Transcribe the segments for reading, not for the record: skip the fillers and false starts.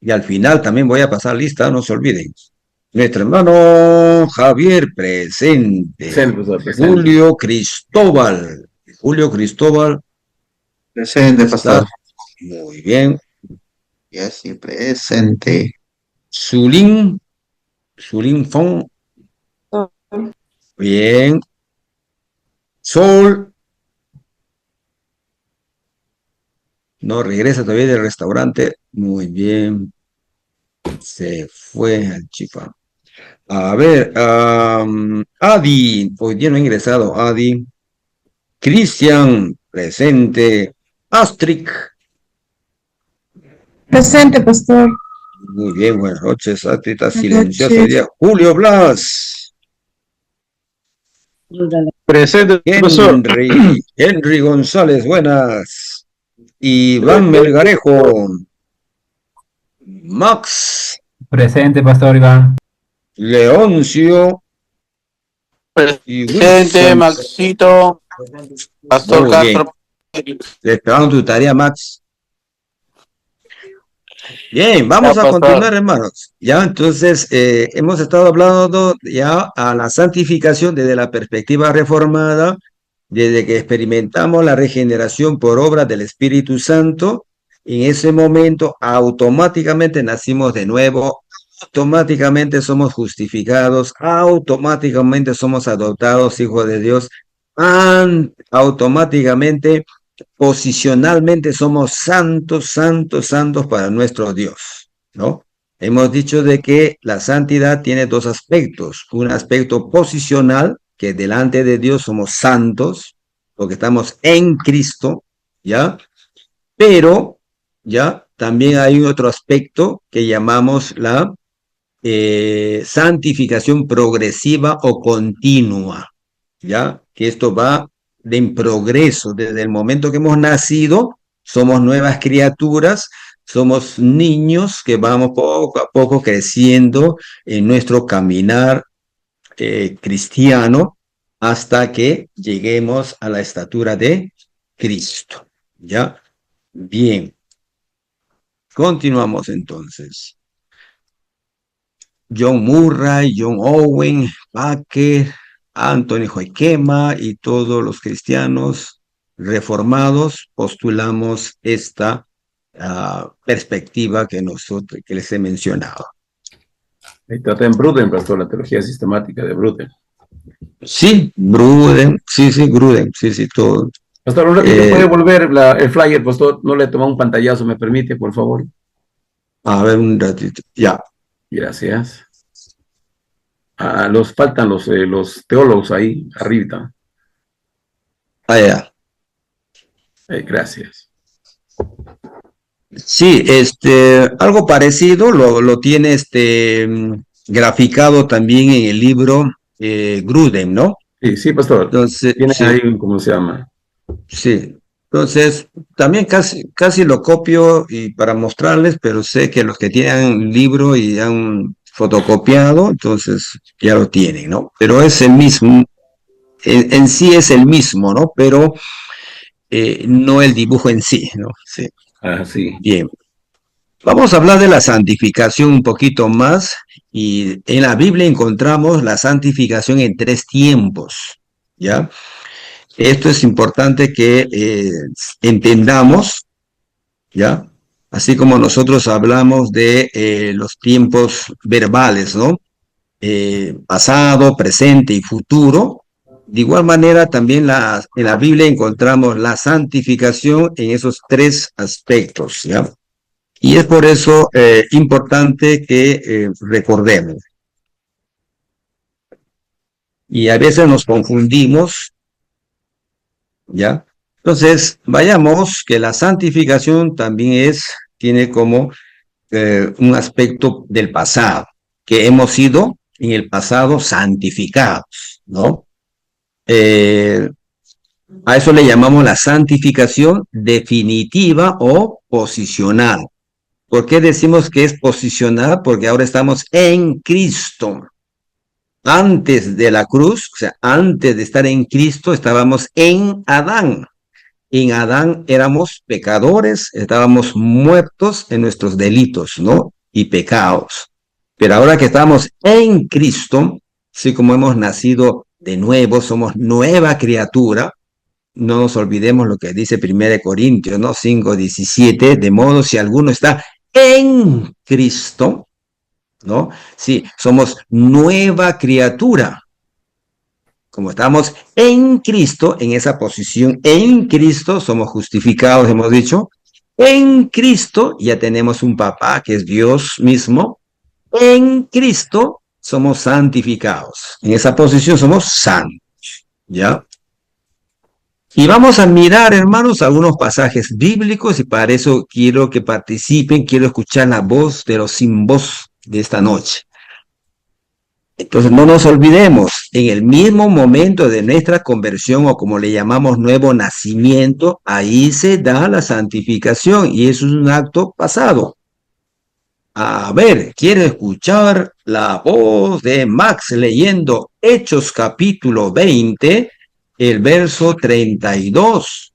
Y al final también voy a pasar lista, no se olviden. Nuestro hermano Javier, presente. Presente, pastor, presente. Julio Cristóbal. Julio Cristóbal Presente, está pastor. muy bien. Ya sí, presente. Zulín, Zulín Fon, bien. Sol, no regresa todavía del restaurante. Muy bien. Se fue al chifa. A ver, Adi, hoy día no ha ingresado Adi. Cristian, presente. Astrid, Presente, pastor. muy bien, buenas noches. Astrid está Buenas silenciosa hoy noches. día. Julio Blas, Presente, pastor. Henry González, buenas. Iván Melgarejo, Max, Presente, Pastor Iván. Leoncio y Presente, Wilson. Maxito, Pastor Muy bien. Castro. Esperando tu tarea, Max. Bien, vamos Ya, a pastor. continuar, hermanos. Ya, entonces, hemos estado hablando ya a la santificación desde la perspectiva reformada, desde que experimentamos la regeneración por obra del Espíritu Santo. En ese momento, automáticamente nacimos de nuevo, automáticamente somos justificados, automáticamente somos adoptados hijos de Dios, automáticamente posicionalmente somos santos, santos, santos para nuestro Dios, ¿no? Hemos dicho de que la santidad tiene dos aspectos. Un aspecto posicional, que delante de Dios somos santos, porque estamos en Cristo, ¿ya? Pero, ¿ya? También hay otro aspecto que llamamos la santificación progresiva o continua, ¿ya? Que esto va en progreso. Desde el momento que hemos nacido, somos nuevas criaturas, somos niños que vamos poco a poco creciendo en nuestro caminar cristiano hasta que lleguemos a la estatura de Cristo, ¿ya? Bien, continuamos entonces. John Murray, John Owen, Packer, Anthony Joiquema y todos los cristianos reformados postulamos esta perspectiva que les he mencionado. Ahí trata en Bruden, pastor, la teología sistemática de Bruden. Sí, Gruden, sí, todo. Pastor, un ratito puede volver el flyer, pastor, no le toma un pantallazo, ¿me permite, por favor? A ver, un ratito, ya. Gracias. Faltan los teólogos ahí, arriba. Ya. Gracias. Sí, algo parecido lo tiene graficado también en el libro Gruden, ¿no? Sí, pastor. Entonces, Tiene sí, ahí, ¿cómo se llama? sí. Entonces, también casi lo copio y para mostrarles, pero sé que los que tienen el libro y han fotocopiado, entonces ya lo tienen, ¿no? Pero es el mismo, en sí es el mismo, ¿no? Pero no el dibujo en sí, ¿no? Sí. Sí. Bien. Vamos a hablar de la santificación un poquito más, y en la Biblia encontramos la santificación en 3 tiempos, ¿ya? Esto es importante que entendamos, ¿ya? Así como nosotros hablamos de los tiempos verbales, ¿no? Pasado, presente y futuro. De igual manera, también en la Biblia encontramos la santificación en esos 3 aspectos, ¿ya? Y es por eso importante que recordemos. Y a veces nos confundimos, ¿ya? Entonces, vayamos que la santificación también tiene como un aspecto del pasado, que hemos sido en el pasado santificados, ¿no? A eso le llamamos la santificación definitiva o posicional. ¿Por qué decimos que es posicional? Porque ahora estamos en Cristo. Antes de la cruz, o sea, antes de estar en Cristo, estábamos en Adán. En Adán éramos pecadores, estábamos muertos en nuestros delitos, ¿no? y pecados. Pero ahora que estamos en Cristo, así como hemos nacido de nuevo, somos nueva criatura. No nos olvidemos lo que dice 1 Corintios, ¿no? 5:17, de modo si alguno está en Cristo, ¿no? Sí, somos nueva criatura. Como estamos en Cristo, en esa posición, en Cristo somos justificados, hemos dicho. En Cristo ya tenemos un papá que es Dios mismo. En Cristo somos santificados. En esa posición somos santos, ¿ya? Y vamos a mirar, hermanos, algunos pasajes bíblicos y para eso quiero que participen, quiero escuchar la voz de los sin voz de esta noche. Entonces no nos olvidemos, en el mismo momento de nuestra conversión o como le llamamos nuevo nacimiento, ahí se da la santificación y eso es un acto pasado. A ver, quiero escuchar la voz de Max leyendo Hechos capítulo 20, el verso 32.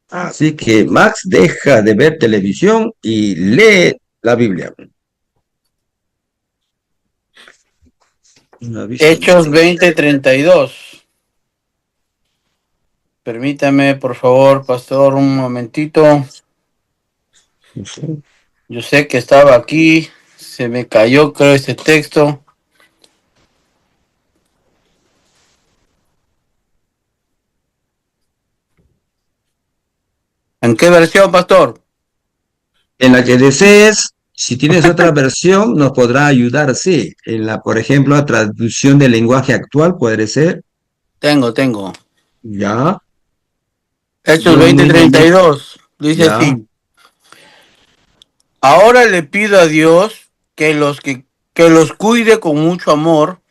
Así que Max deja de ver televisión y lee la Biblia. Hechos 20:32. Permítame, por favor, pastor, un momentito. Yo sé que estaba aquí, se me cayó, creo, este texto. ¿En qué versión, pastor? En la que desees, si tienes otra versión, nos podrá ayudar, sí. En la, por ejemplo, la traducción del lenguaje actual puede ser. Tengo. Ya. Hechos 20:32. Dice ya. así. Ahora le pido a Dios que los cuide con mucho amor.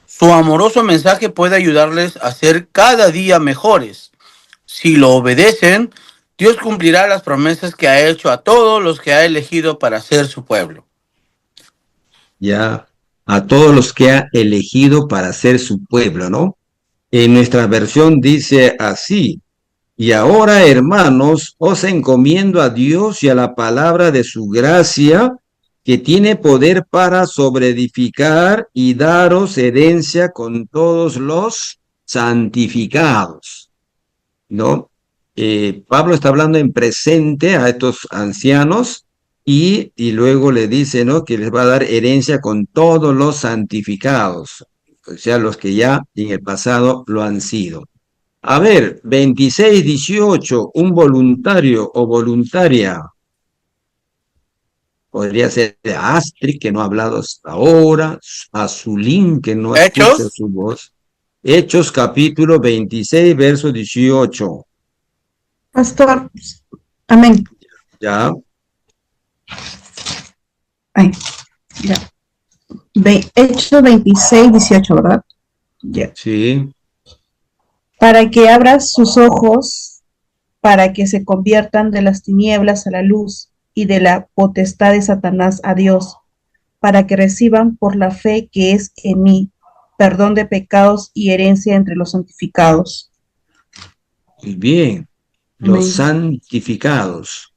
Su amoroso mensaje puede ayudarles a ser cada día mejores. Si lo obedecen, Dios cumplirá las promesas que ha hecho a todos los que ha elegido para ser su pueblo. Ya, a todos los que ha elegido para ser su pueblo, ¿no? En nuestra versión dice así: y ahora, hermanos, os encomiendo a Dios y a la palabra de su gracia, que tiene poder para sobreedificar y daros herencia con todos los santificados, ¿no? Pablo está hablando en presente a estos ancianos y luego le dice, ¿no?, que les va a dar herencia con todos los santificados, o sea, los que ya en el pasado lo han sido. A ver, 26:18, un voluntario o voluntaria. Podría ser Astrid, que no ha hablado hasta ahora, Azulín, que no escucha su voz. Hechos capítulo 26, verso 18. Pastor, amén. Ya. Ay, ya. Hechos 26, 18, ¿verdad? Ya. Sí. Para que abras sus ojos, para que se conviertan de las tinieblas a la luz y de la potestad de Satanás a Dios, para que reciban por la fe que es en mí, perdón de pecados y herencia entre los santificados. Muy bien. Los santificados.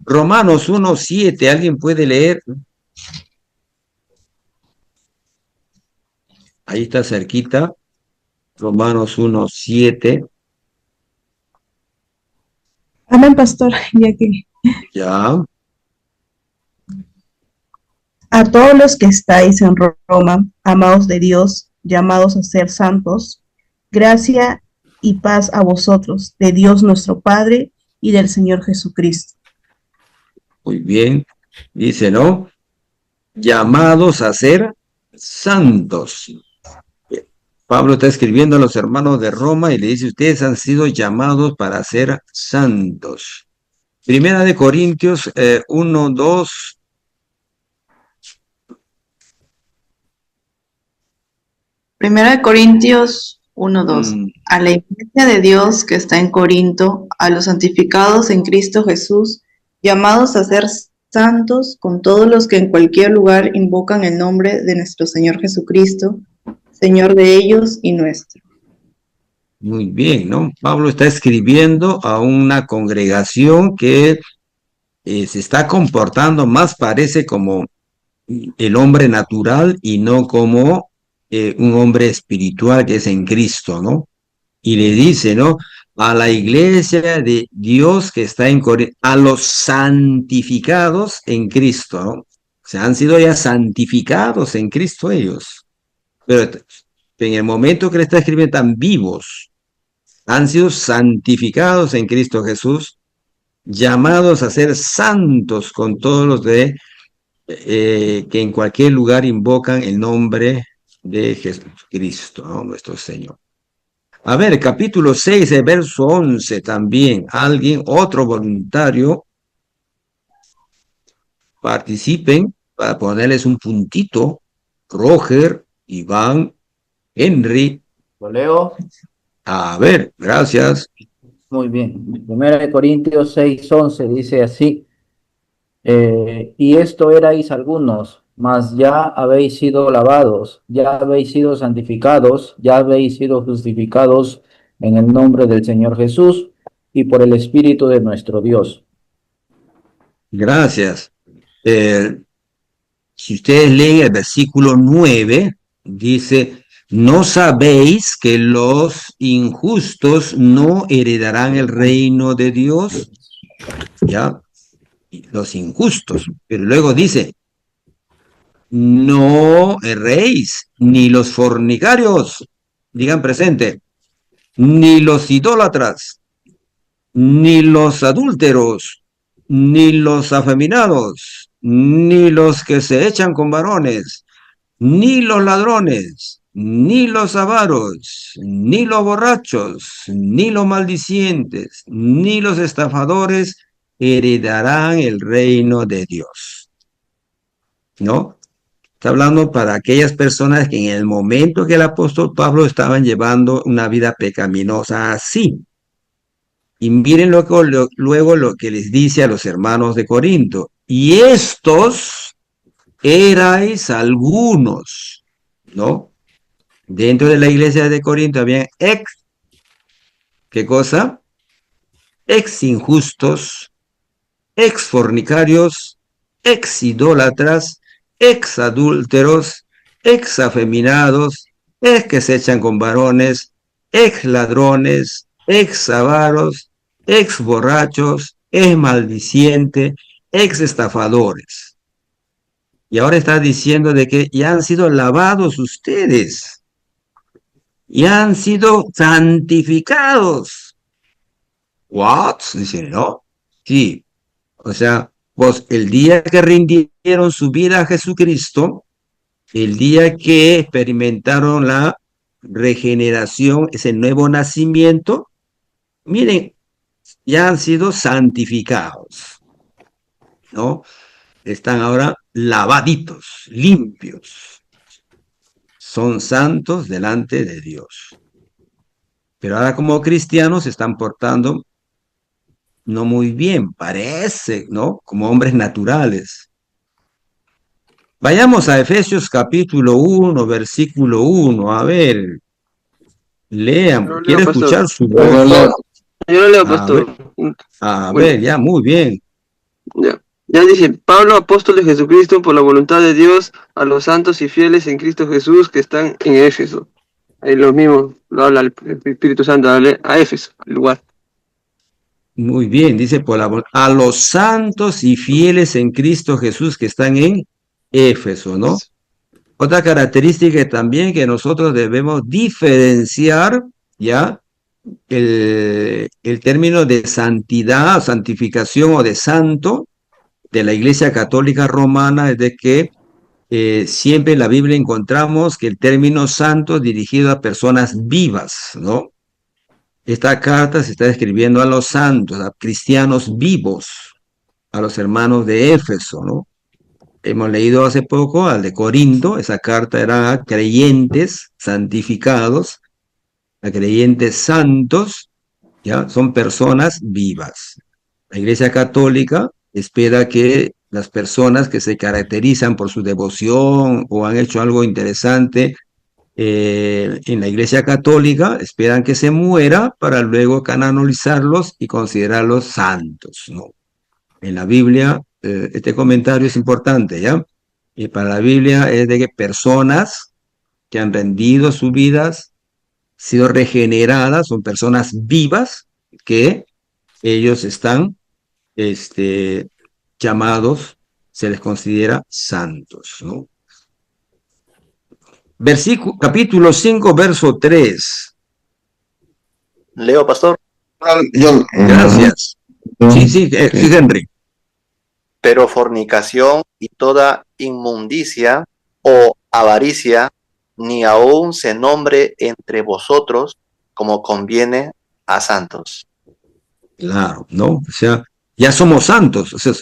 Romanos 1:7, ¿alguien puede leer? Ahí está cerquita. Romanos 1:7. Amén, pastor, ya que. Ya. A todos los que estáis en Roma, amados de Dios, llamados a ser santos, gracia y paz a vosotros, de Dios nuestro Padre y del Señor Jesucristo. Muy bien. Dice, ¿no? Llamados a ser santos. Pablo está escribiendo a los hermanos de Roma y le dice, ustedes han sido llamados para ser santos. Primera de Corintios 1:2. Primera de Corintios 1:2. A la iglesia de Dios que está en Corinto, a los santificados en Cristo Jesús, llamados a ser santos con todos los que en cualquier lugar invocan el nombre de nuestro Señor Jesucristo, Señor de ellos y nuestro. Muy bien, ¿no? Pablo está escribiendo a una congregación que se está comportando más, parece como el hombre natural y no como un hombre espiritual que es en Cristo, ¿no? Y le dice, ¿no? A la iglesia de Dios que está en Corinto, a los santificados en Cristo, ¿no? Se han sido ya santificados en Cristo ellos. Pero en el momento que le está escribiendo, están vivos, han sido santificados en Cristo Jesús, llamados a ser santos con todos los que en cualquier lugar invocan el nombre de Jesucristo, ¿no? Nuestro Señor. A ver, capítulo 6, verso 11 también. Alguien, otro voluntario, participen para ponerles un puntito. Roger, Iván, Henry. Lo leo. A ver, gracias. Muy bien. Primera de Corintios 6:11 dice así. Y esto erais algunos, mas ya habéis sido lavados, ya habéis sido santificados, ya habéis sido justificados en el nombre del Señor Jesús y por el Espíritu de nuestro Dios. Gracias. Si ustedes leen el versículo 9, dice, ¿no sabéis que los injustos no heredarán el reino de Dios? Ya, los injustos. Pero luego dice, no erréis, ni los fornicarios, digan presente, ni los idólatras, ni los adúlteros, ni los afeminados, ni los que se echan con varones, ni los ladrones, ni los avaros, ni los borrachos, ni los maldicientes, ni los estafadores heredarán el reino de Dios. ¿No? Está hablando para aquellas personas que en el momento que el apóstol Pablo estaban llevando una vida pecaminosa así. Y miren luego lo que les dice a los hermanos de Corinto. Y estos erais algunos, ¿no? Dentro de la iglesia de Corinto había ¿qué cosa? Ex injustos, ex fornicarios, ex idólatras, ex adúlteros, ex afeminados, ex que se echan con varones, ex ladrones, ex avaros, ex borrachos, ex maldiciente, ex estafadores. Y ahora está diciendo de que ya han sido lavados ustedes, ya han sido santificados. ¿What? Dicen, ¿no? Sí, o sea, pues el día que rindieron su vida a Jesucristo, el día que experimentaron la regeneración, ese nuevo nacimiento, miren, ya han sido santificados, ¿no? Están ahora lavaditos, limpios. Son santos delante de Dios. Pero ahora como cristianos se están portando no muy bien, parece, ¿no? Como hombres naturales. Vayamos a Efesios capítulo 1, versículo 1. A ver, lean. ¿Quiere escuchar su voz? Yo lo leo, pastor. A ver, ya, muy bien. Ya dice, Pablo, apóstol de Jesucristo, por la voluntad de Dios, a los santos y fieles en Cristo Jesús que están en Éfeso. Ahí lo mismo, lo habla el Espíritu Santo, a Éfeso, el lugar. Muy bien, dice a los santos y fieles en Cristo Jesús que están en Éfeso, ¿no? Otra característica también que nosotros debemos diferenciar, ¿ya? El término de santidad, santificación o de santo de la Iglesia Católica Romana es de que siempre en la Biblia encontramos que el término santo es dirigido a personas vivas, ¿no? Esta carta se está escribiendo a los santos, a cristianos vivos, a los hermanos de Éfeso, ¿no? Hemos leído hace poco al de Corinto, esa carta era a creyentes santificados, a creyentes santos, ¿ya? Son personas vivas. La Iglesia Católica espera que las personas que se caracterizan por su devoción o han hecho algo interesante en la Iglesia Católica, esperan que se muera para luego canonizarlos y considerarlos santos, ¿no? En la Biblia, este comentario es importante, ¿ya? Y para la Biblia es de que personas que han rendido sus vidas, sido regeneradas, son personas vivas que ellos están llamados, se les considera santos, ¿no? Capítulo 5, verso 3. Leo, pastor. Gracias. Sí, sí, sí, Henry. Pero fornicación y toda inmundicia o avaricia, ni aun se nombre entre vosotros como conviene a santos. Claro, ¿no? O sea, ya somos santos. O sea,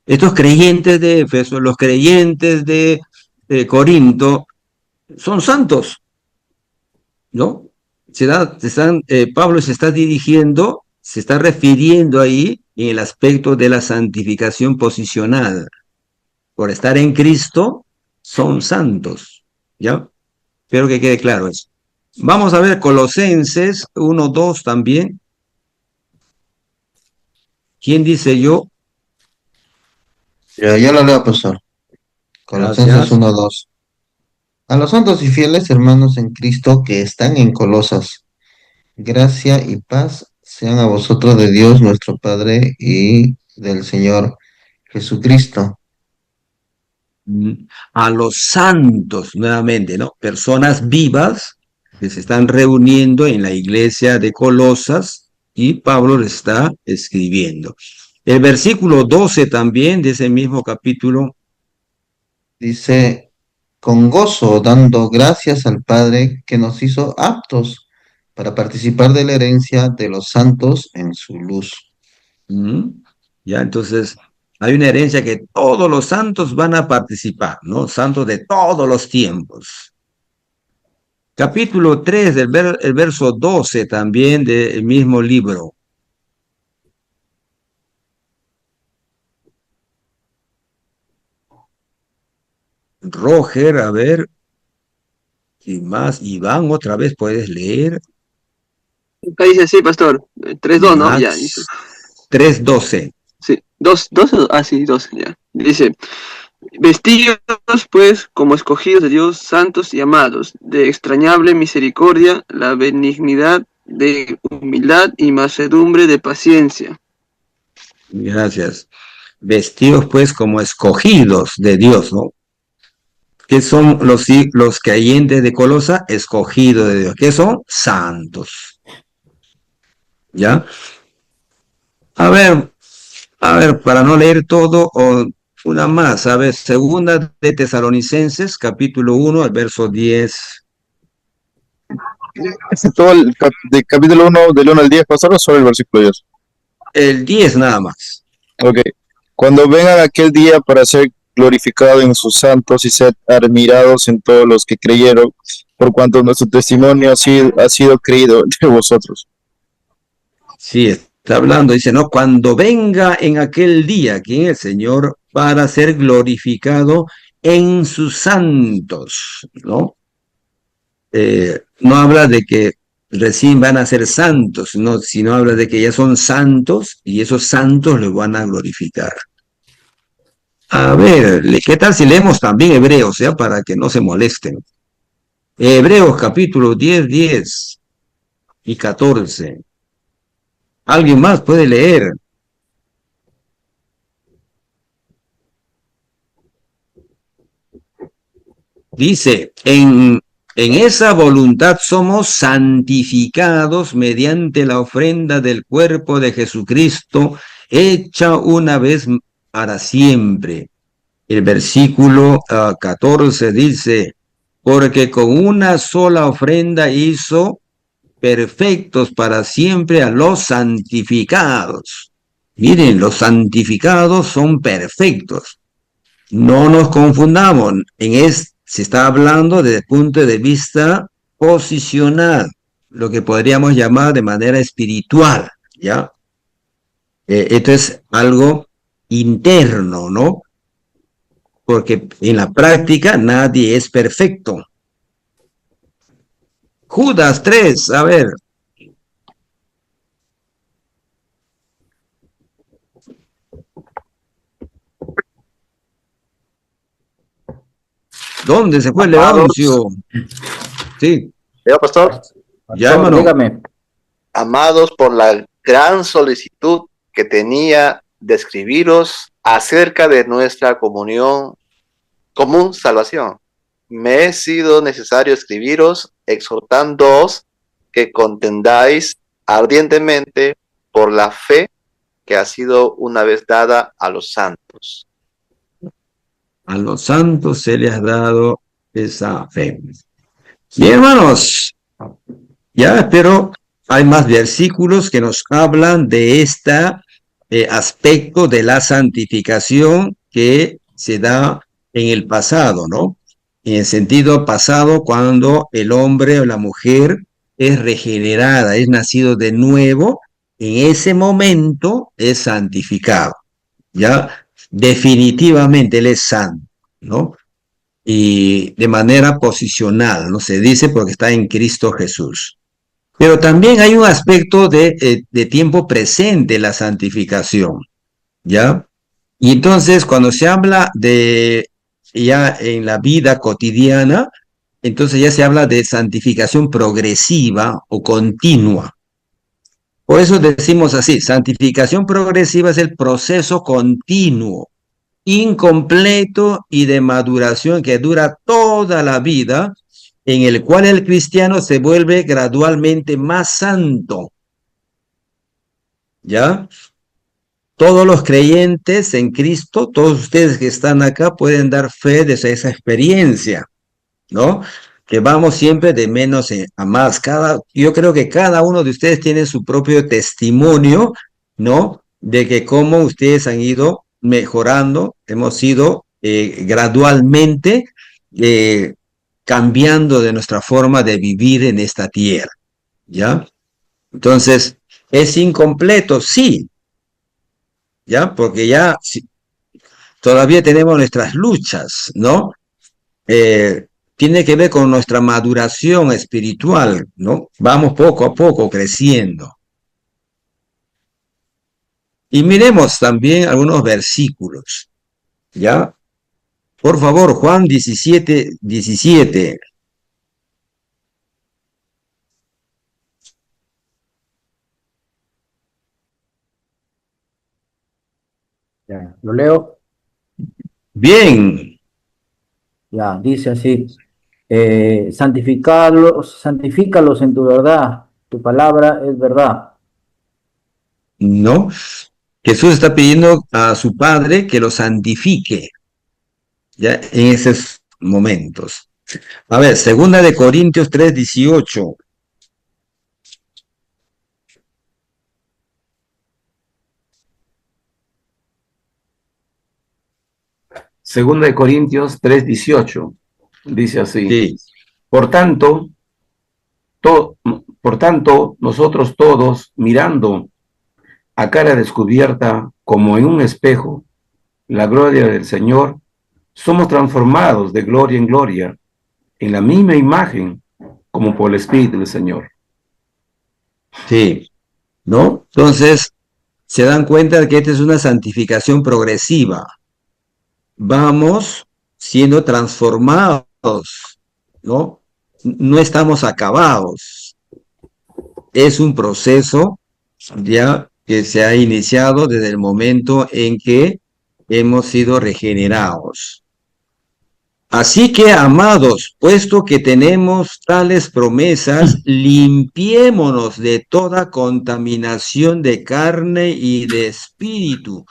estos creyentes de Éfeso, los creyentes de Corinto, son santos, ¿no? Pablo se está dirigiendo, se está refiriendo ahí en el aspecto de la santificación posicional. Por estar en Cristo, son santos, ¿ya? Espero que quede claro eso. Vamos a ver Colosenses 1:2 también. ¿Quién dice yo? Yo lo leo, pastor. Colosenses Gracias. 1:2. A los santos y fieles hermanos en Cristo que están en Colosas, gracia y paz sean a vosotros de Dios nuestro Padre y del Señor Jesucristo. A los santos, nuevamente, ¿no? Personas vivas que se están reuniendo en la iglesia de Colosas y Pablo le está escribiendo. El versículo 12 también de ese mismo capítulo. Dice, con gozo dando gracias al Padre que nos hizo aptos para participar de la herencia de los santos en su luz. Ya, entonces, hay una herencia que todos los santos van a participar, ¿no? Santos de todos los tiempos. Capítulo 3, el verso 12 también del mismo libro. Roger, a ver, y más, Iván, otra vez puedes leer. Acá dice así, pastor. 3:2, ¿no? Ya, dice. Max 3:12. Sí, 2, sí, 2, ya. Dice, vestidos pues como escogidos de Dios, santos y amados, de extrañable misericordia, la benignidad, de humildad y mansedumbre de paciencia. Gracias. Vestidos pues como escogidos de Dios, ¿no? ¿Qué son los creyentes de Colosa? Escogidos de Dios. ¿Qué son? Santos. ¿Ya? A ver, para no leer todo, una más, a ver, segunda de Tesalonicenses, capítulo 1, al verso 10. Todo el capítulo 1, del 1 al 10, pastor, o solo el versículo 10. El 10 nada más. Ok. Cuando vengan aquel día para ser glorificado en sus santos y ser admirados en todos los que creyeron, por cuanto nuestro testimonio ha sido creído entre vosotros. Sí, está hablando, dice, ¿no? Cuando venga en aquel día, ¿quién? El Señor, para ser glorificado en sus santos, ¿no? No habla de que recién van a ser santos, no, sino habla de que ya son santos y esos santos los van a glorificar. A ver, ¿qué tal si leemos también Hebreos, ya? Para que no se molesten. Hebreos capítulo 10, 10 y 14. ¿Alguien más puede leer? Dice, en esa voluntad somos santificados mediante la ofrenda del cuerpo de Jesucristo, hecha una vez para siempre. El versículo 14 dice, porque con una sola ofrenda hizo perfectos para siempre a los santificados. Miren, los santificados son perfectos. No nos confundamos, se está hablando desde el punto de vista posicional, lo que podríamos llamar de manera espiritual, ¿ya? Esto es algo interno, ¿no? Porque en la práctica nadie es perfecto. Judas 3, a ver. ¿Dónde se fue Amados, Leoncio? Sí, señor pastor, ya, Pastor, hermano. dígame. amados, por la gran solicitud que tenía de escribiros acerca de nuestra comunión, común salvación, me he sido necesario escribiros exhortándoos que contendáis ardientemente por la fe que ha sido una vez dada a los santos. A los santos se les ha dado esa fe. Bien, hermanos, ya, pero hay más versículos que nos hablan de este aspecto de la santificación que se da en el pasado, ¿no? En el sentido pasado, cuando el hombre o la mujer es regenerada, es nacido de nuevo, en ese momento es santificado, ¿ya? Definitivamente él es santo, ¿no? Y de manera posicional, ¿no? Se dice porque está en Cristo Jesús. Pero también hay un aspecto de tiempo presente, la santificación, ¿ya? Y entonces cuando se habla de ya en la vida cotidiana, entonces ya se habla de santificación progresiva o continua. Por eso decimos así, santificación progresiva es el proceso continuo, incompleto y de maduración que dura toda la vida, en el cual el cristiano se vuelve gradualmente más santo. ¿Ya? Todos los creyentes en Cristo, todos ustedes que están acá pueden dar fe de esa experiencia, ¿no? Que vamos siempre de menos a más. Yo creo que cada uno de ustedes tiene su propio testimonio, ¿no? De que cómo ustedes han ido mejorando, hemos ido gradualmente cambiando de nuestra forma de vivir en esta tierra, ¿ya? Entonces, ¿es incompleto? Sí, ¿ya? Porque ya todavía tenemos nuestras luchas, ¿no? Tiene que ver con nuestra maduración espiritual, ¿no? Vamos poco a poco creciendo. Y miremos también algunos versículos, ¿ya? Por favor, Juan 17, 17. Ya, lo leo. Bien. Ya, dice así. Santifícalos en tu verdad. Tu palabra es verdad. ¿No? Jesús está pidiendo a su Padre que lo santifique, ya en esos momentos. A ver, 2 Corintios 3, 18. Segunda de Corintios 3:18 dice así. Sí. Por tanto, nosotros todos, mirando a cara descubierta como en un espejo la gloria del Señor, somos transformados de gloria en gloria en la misma imagen como por el Espíritu del Señor. Sí, ¿no? Entonces, se dan cuenta de que esta es una santificación progresiva. Vamos siendo transformados, ¿no? No estamos acabados. Es un proceso ya que se ha iniciado desde el momento en que hemos sido regenerados. Así que, amados, puesto que tenemos tales promesas, limpiémonos de toda contaminación de carne y de espíritu,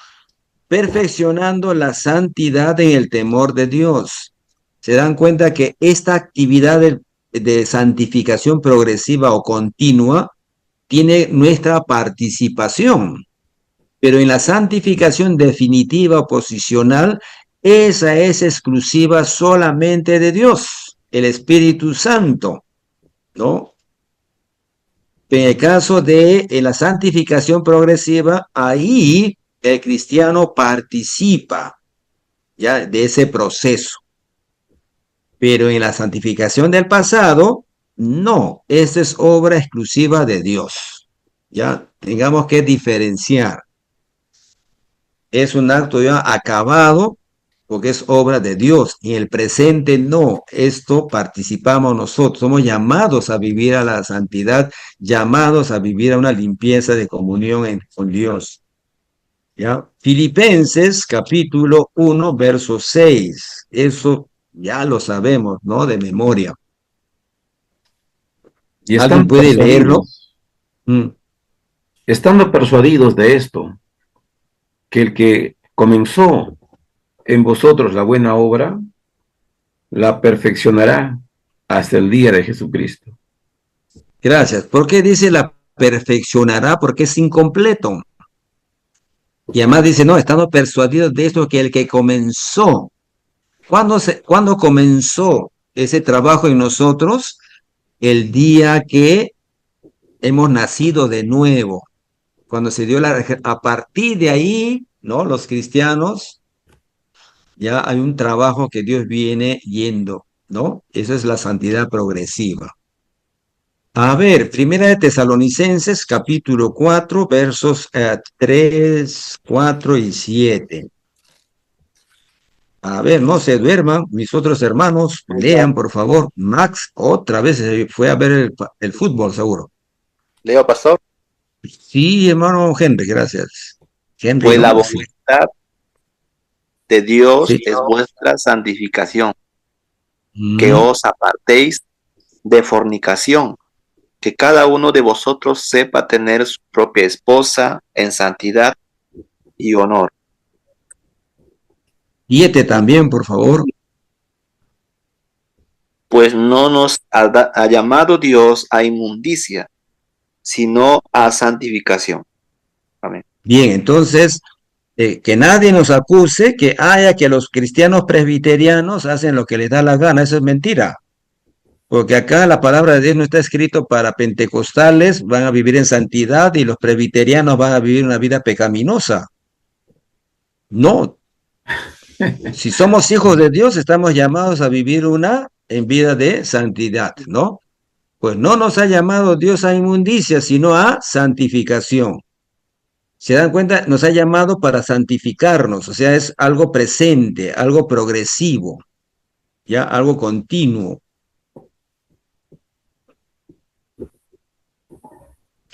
perfeccionando la santidad en el temor de Dios. Se dan cuenta que esta actividad de santificación progresiva o continua tiene nuestra participación, pero en la santificación definitiva o posicional, esa es exclusiva solamente de Dios, el Espíritu Santo, ¿no? En el caso de la santificación progresiva, ahí el cristiano participa ya de ese proceso. Pero en la santificación del pasado, no, esa es obra exclusiva de Dios. Ya tengamos que diferenciar. Es un acto ya acabado porque es obra de Dios. En el presente no, esto participamos nosotros, somos llamados a vivir a la santidad, llamados a vivir a una limpieza de comunión con Dios. ¿Ya? Filipenses capítulo 1, verso 6, eso ya lo sabemos, ¿no? De memoria. Y ¿Alguien estando puede leerlo? persuadidos, estando persuadidos de esto, que el que comenzó en vosotros la buena obra, la perfeccionará hasta el día de Jesucristo. Gracias. ¿Por qué dice la perfeccionará? Porque es incompleto. Y además dice, no, estamos persuadidos de esto, que el que comenzó, ¿cuándo comenzó ese trabajo en nosotros? El día que hemos nacido de nuevo, cuando se dio a partir de ahí, ¿no? Los cristianos, ya hay un trabajo que Dios viene yendo, ¿no? Esa es la santidad progresiva. A ver, Primera de Tesalonicenses, capítulo 4, versos 3, 4 y 7. A ver, no se duerman, mis otros hermanos, lean, por favor. Max otra vez fue a ver el fútbol, seguro. Leo, pastor. Sí, hermano Henry, gracias. Henry, Pues la ¿no? Sí. voluntad de Dios Sí. es vuestra santificación, que Mm. os apartéis de fornicación, que cada uno de vosotros sepa tener su propia esposa en santidad y honor. 7 también, por favor. Pues no nos ha llamado Dios a inmundicia, sino a santificación. Amén. Bien, entonces, que nadie nos acuse que los cristianos presbiterianos hacen lo que les da la gana, eso es mentira. Porque acá la palabra de Dios no está escrito para pentecostales, van a vivir en santidad, y los presbiterianos van a vivir una vida pecaminosa. No. Si somos hijos de Dios, estamos llamados a vivir en vida de santidad, ¿no? Pues no nos ha llamado Dios a inmundicia, sino a santificación. ¿Se dan cuenta? Nos ha llamado para santificarnos, o sea, es algo presente, algo progresivo, ya, algo continuo.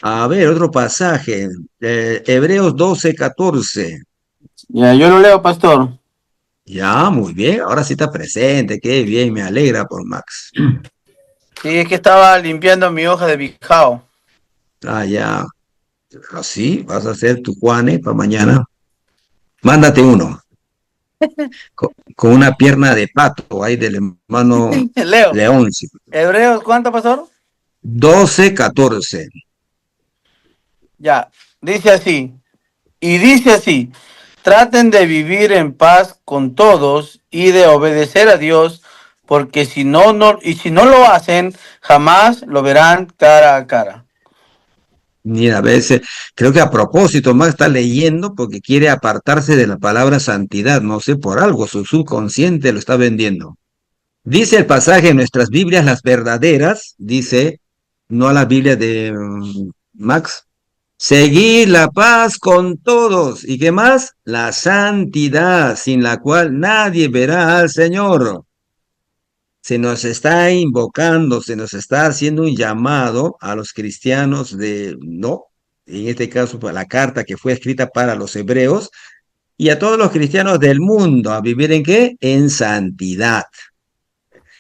A ver, otro pasaje, Hebreos 12, 14. Ya, yo lo leo, pastor. Ya, muy bien, ahora sí está presente, qué bien, me alegra por Max. Sí, es que estaba limpiando mi hoja de bijao. Ah, ya, así vas a hacer tu Juane para mañana. Mándate uno, con una pierna de pato ahí del hermano Leo. León. Sí. Hebreos, ¿cuánto, pastor? 12, 14. Ya, dice así, traten de vivir en paz con todos y de obedecer a Dios, porque si no lo hacen, jamás lo verán cara a cara. Ni a veces, creo que a propósito Max está leyendo porque quiere apartarse de la palabra santidad, no sé, por algo, su subconsciente lo está vendiendo. Dice el pasaje en nuestras Biblias, las verdaderas, dice, no a la Biblia de Max, seguir la paz con todos. ¿Y qué más? La santidad, sin la cual nadie verá al Señor. Se nos está invocando, se nos está haciendo un llamado a los cristianos no, en este caso, pues, la carta que fue escrita para los hebreos, y a todos los cristianos del mundo, a vivir ¿en qué? En santidad.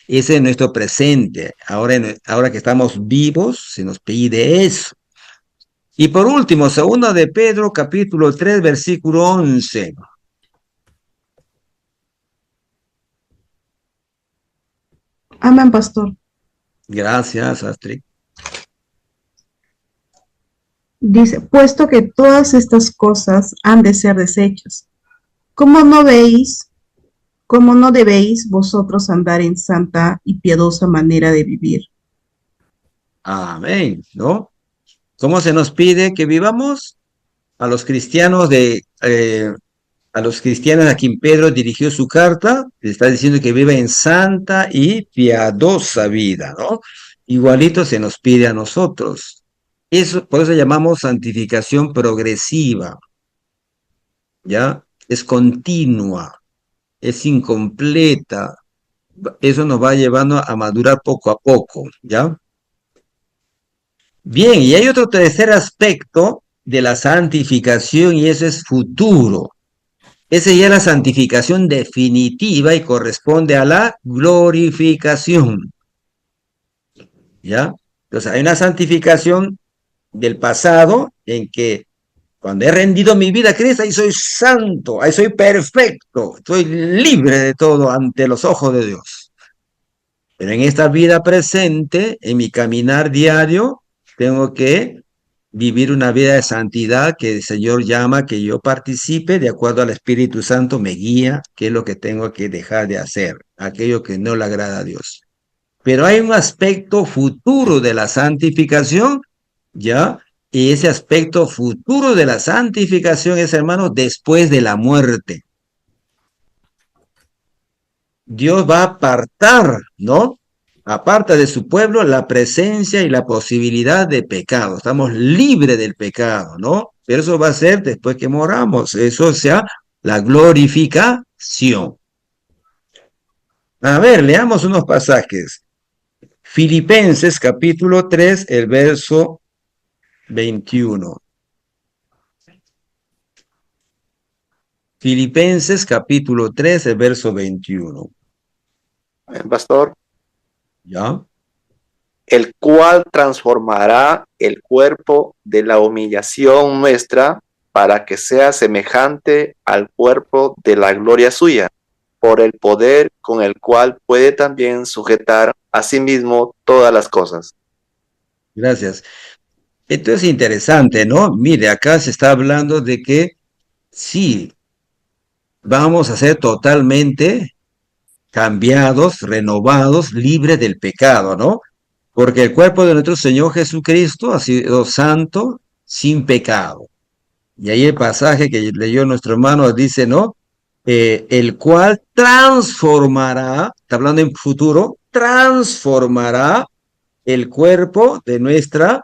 Ese es nuestro presente. Ahora que estamos vivos, se nos pide eso. Y por último, 2 de Pedro, capítulo 3, versículo 11. Amén, pastor. Gracias, Astrid. Dice, puesto que todas estas cosas han de ser deshechas, ¿cómo no debéis vosotros andar en santa y piadosa manera de vivir? Amén, ¿no? ¿Cómo se nos pide que vivamos? A los cristianos a quien Pedro dirigió su carta, le está diciendo que viva en santa y piadosa vida, ¿no? Igualito se nos pide a nosotros. Eso, por eso llamamos santificación progresiva, ¿ya? Es continua. es incompleta. Eso nos va llevando a madurar poco a poco, ¿ya? Bien, y hay otro tercer aspecto de la santificación y eso es futuro. Esa ya es la santificación definitiva y corresponde a la glorificación, ¿ya? Entonces hay una santificación del pasado en que cuando he rendido mi vida a Cristo, ahí soy santo, ahí soy perfecto, soy libre de todo ante los ojos de Dios. Pero en esta vida presente, en mi caminar diario, tengo que vivir una vida de santidad que el Señor llama que yo participe de acuerdo al Espíritu Santo, me guía, qué es lo que tengo que dejar de hacer, aquello que no le agrada a Dios. Pero hay un aspecto futuro de la santificación, ¿ya? Y ese aspecto futuro de la santificación es, hermano, después de la muerte. Dios va a apartar, ¿no? Aparta de su pueblo la presencia y la posibilidad de pecado. Estamos libres del pecado, ¿no? Pero eso va a ser después que moramos. Eso sea la glorificación. A ver, leamos unos pasajes. Filipenses capítulo 3, el verso 21. Filipenses capítulo 3, el verso 21. Pastor, ¿Ya? el cual transformará el cuerpo de la humillación nuestra para que sea semejante al cuerpo de la gloria suya, por el poder con el cual puede también sujetar a sí mismo todas las cosas. Gracias. Esto es interesante, ¿no? Mire, acá se está hablando de que sí, vamos a ser totalmente cambiados, renovados, libres del pecado, ¿no? Porque el cuerpo de nuestro Señor Jesucristo ha sido santo, sin pecado. Y ahí el pasaje que leyó nuestro hermano dice, ¿no? El cual transformará, está hablando en futuro, transformará el cuerpo de nuestra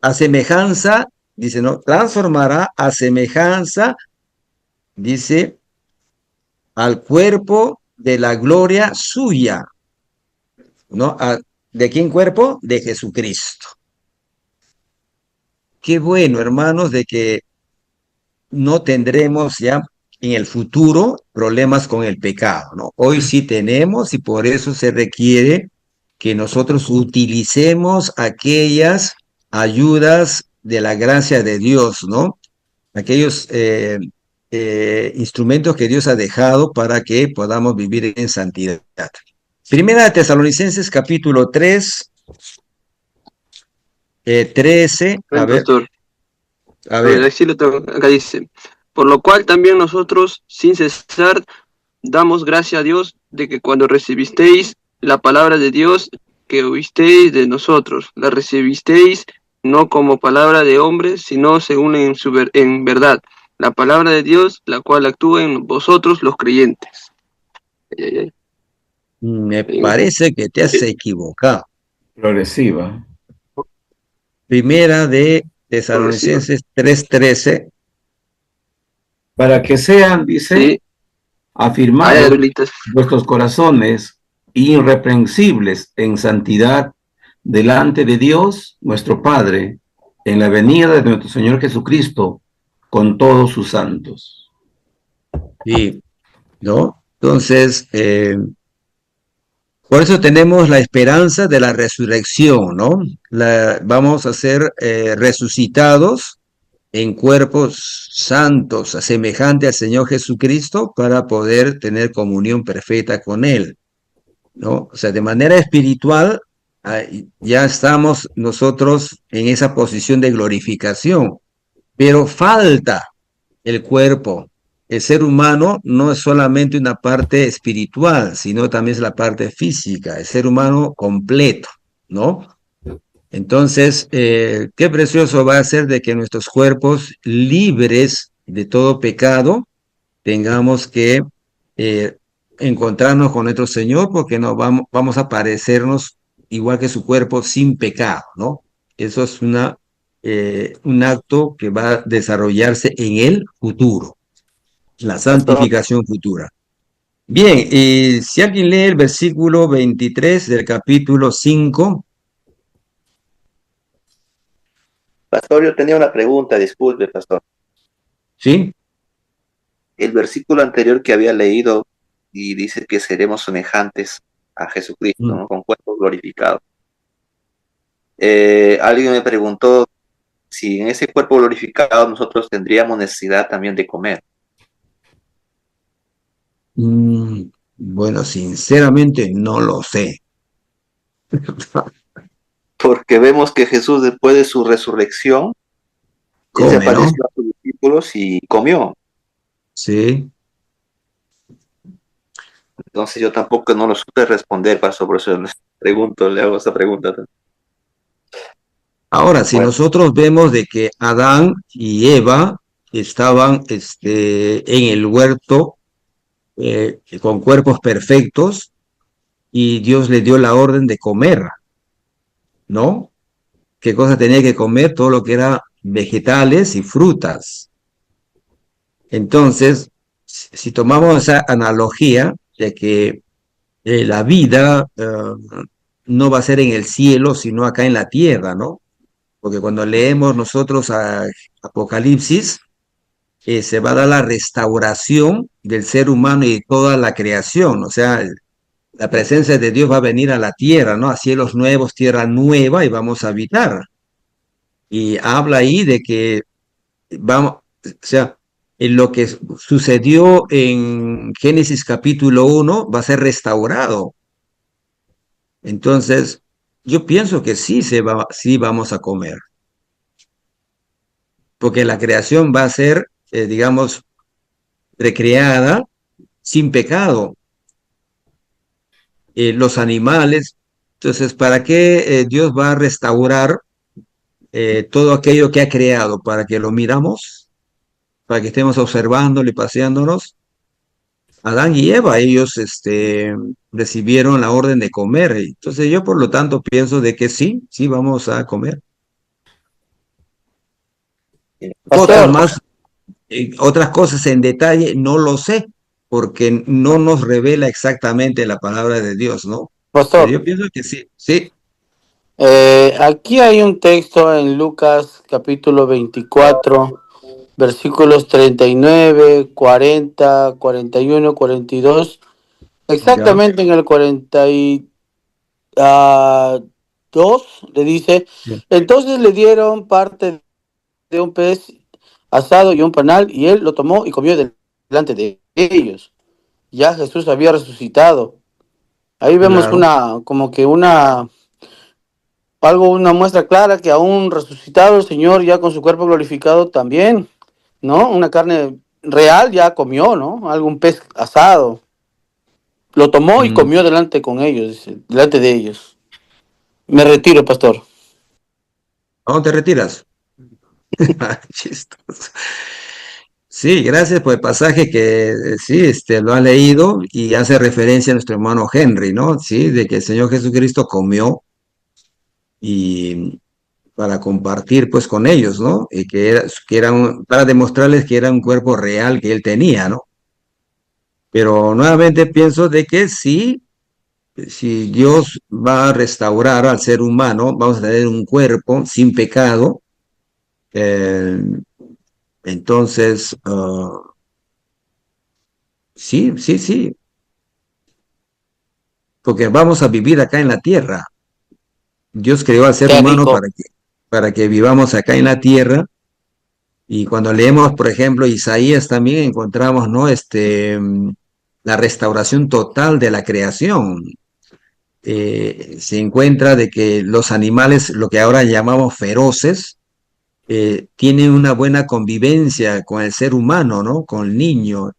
a semejanza, dice, ¿no? Transformará a semejanza, dice, al cuerpo de la gloria suya, ¿no? ¿De quién cuerpo? De Jesucristo. Qué bueno, hermanos, de que no tendremos ya en el futuro problemas con el pecado, ¿no? Hoy sí tenemos y por eso se requiere que nosotros utilicemos aquellas ayudas de la gracia de Dios, ¿no? Aquellos instrumentos que Dios ha dejado para que podamos vivir en santidad. Primera de Tesalonicenses capítulo 3, 13, a ver, Pastor. a ver. Aquí lo tengo, acá dice, por lo cual también nosotros, sin cesar, damos gracias a Dios de que cuando recibisteis la palabra de Dios que oísteis de nosotros, la recibisteis no como palabra de hombre, sino según en verdad, la palabra de Dios, la cual actúa en vosotros los creyentes. Me parece que te has equivocado. Progresiva. Primera de Tesalonicenses 3:13. Para que sean, dice, Sí. afirmados Abuelitas. vuestros corazones irreprensibles en santidad delante de Dios, nuestro Padre, en la venida de nuestro Señor Jesucristo, con todos sus santos. Sí, ¿no? Entonces, por eso tenemos la esperanza de la resurrección, ¿no? Vamos a ser resucitados en cuerpos santos, semejantes al Señor Jesucristo, para poder tener comunión perfecta con Él, ¿no? O sea, de manera espiritual, ya estamos nosotros en esa posición de glorificación, pero falta el cuerpo. El ser humano no es solamente una parte espiritual, sino también es la parte física, el ser humano completo, ¿no? Entonces, qué precioso va a ser de que nuestros cuerpos libres de todo pecado tengamos que encontrarnos con nuestro Señor porque vamos a parecernos igual que su cuerpo sin pecado, ¿no? Eso es un acto que va a desarrollarse en el futuro. la Pastor, santificación futura. Bien, si alguien lee el versículo 23 del capítulo 5, pastor, yo tenía una pregunta, disculpe, pastor. ¿sí? El versículo anterior que había leído y dice que seremos semejantes a Jesucristo, Mm. ¿no? Con cuerpo glorificado. Alguien me preguntó si en ese cuerpo glorificado nosotros tendríamos necesidad también de comer, Bueno, sinceramente no lo sé. porque vemos que Jesús después de su resurrección, él se Come, ¿no? apareció a sus discípulos y comió. Sí. Entonces yo tampoco no lo supe responder, pastor, por eso les pregunto, le hago esta pregunta. Ahora, si Bueno, nosotros vemos de que Adán y Eva estaban en el huerto con cuerpos perfectos y Dios le dio la orden de comer, ¿no? ¿Qué cosa tenía que comer? Todo lo que era vegetales y frutas. Entonces, si tomamos esa analogía de que la vida no va a ser en el cielo, sino acá en la tierra, ¿no? Porque cuando leemos nosotros a Apocalipsis, se va a dar la restauración del ser humano y toda la creación, o sea, la presencia de Dios va a venir a la tierra, ¿no? A cielos nuevos, tierra nueva y vamos a habitar. Y habla ahí de que vamos, o sea, en lo que sucedió en Génesis capítulo 1 va a ser restaurado. Entonces, yo pienso que sí vamos a comer, porque la creación va a ser, digamos, recreada sin pecado. Los animales, entonces, ¿para qué Dios va a restaurar todo aquello que ha creado? ¿Para que lo miramos? ¿Para que estemos observándolo y paseándonos? Adán y Eva, ellos recibieron la orden de comer. Entonces yo por lo tanto pienso de que sí vamos a comer. Otras Pastor, más, otras cosas en detalle no lo sé, porque no nos revela exactamente la palabra de Dios, ¿no? Pero pastor, yo pienso que sí, sí, Aquí hay un texto en Lucas capítulo 24, versículos 39, 40, 41, 42. ya, Exactamente en el 42 le dice, sí, entonces le dieron parte de un pez asado y un panal, y él lo tomó y comió delante de ellos. Ya Jesús había resucitado. Ahí vemos claro. una muestra clara que aún resucitado el Señor ya con su cuerpo glorificado también, ¿no? Una carne real ya comió, ¿no? Algún pez asado. Lo tomó y Mm. comió delante con ellos, dice, delante de ellos. Me retiro, pastor. ¿A dónde te retiras? Chistoso. Sí, gracias por el pasaje que sí, lo ha leído y hace referencia a nuestro hermano Henry, ¿no? Sí, de que el Señor Jesucristo comió y para compartir pues con ellos, ¿no? Y para demostrarles que era un cuerpo real que él tenía, ¿no? Pero nuevamente pienso de que sí, si Dios va a restaurar al ser humano, vamos a tener un cuerpo sin pecado, eh, entonces, sí, porque vamos a vivir acá en la tierra. Dios creó al ser Qué humano rico. para que vivamos acá en la tierra. Y cuando leemos, por ejemplo, Isaías también encontramos, ¿no? La restauración total de la creación. Se encuentra de que los animales, lo que ahora llamamos feroces, tienen una buena convivencia con el ser humano, ¿no? Con el niño.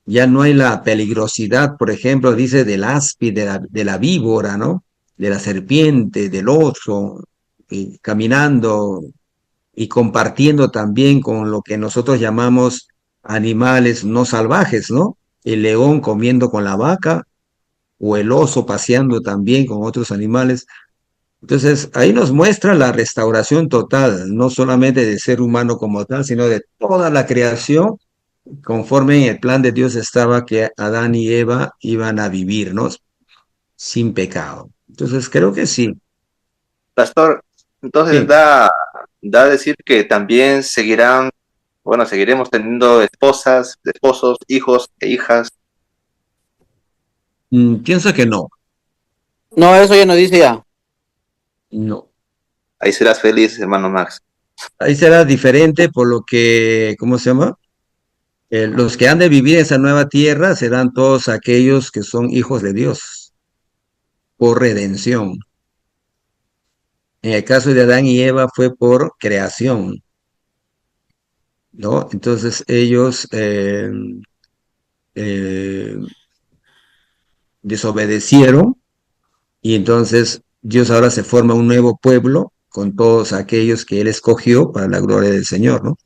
Ya no hay la peligrosidad, por ejemplo, dice del áspid, de la víbora, ¿no? De la serpiente, del oso, caminando y compartiendo también con lo que nosotros llamamos animales no salvajes, ¿no? El león comiendo con la vaca o el oso paseando también con otros animales. Entonces, ahí nos muestra la restauración total, no solamente del ser humano como tal, sino de toda la creación conforme en el plan de Dios estaba que Adán y Eva iban a vivir, ¿no? Sin pecado. Entonces creo que sí. Pastor, entonces Sí. da a decir que también seguirán, bueno, seguiremos teniendo esposas, esposos, hijos e hijas. Pienso que no. No, eso ya no dice ya. No. Ahí serás feliz, hermano Max. Ahí será diferente por lo que, ¿cómo se llama? Los que han de vivir en esa nueva tierra serán todos aquellos que son hijos de Dios por redención. En el caso de Adán y Eva fue por creación, ¿no? Entonces ellos eh, desobedecieron y entonces Dios ahora se forma un nuevo pueblo con todos aquellos que Él escogió para la gloria del Señor, ¿no?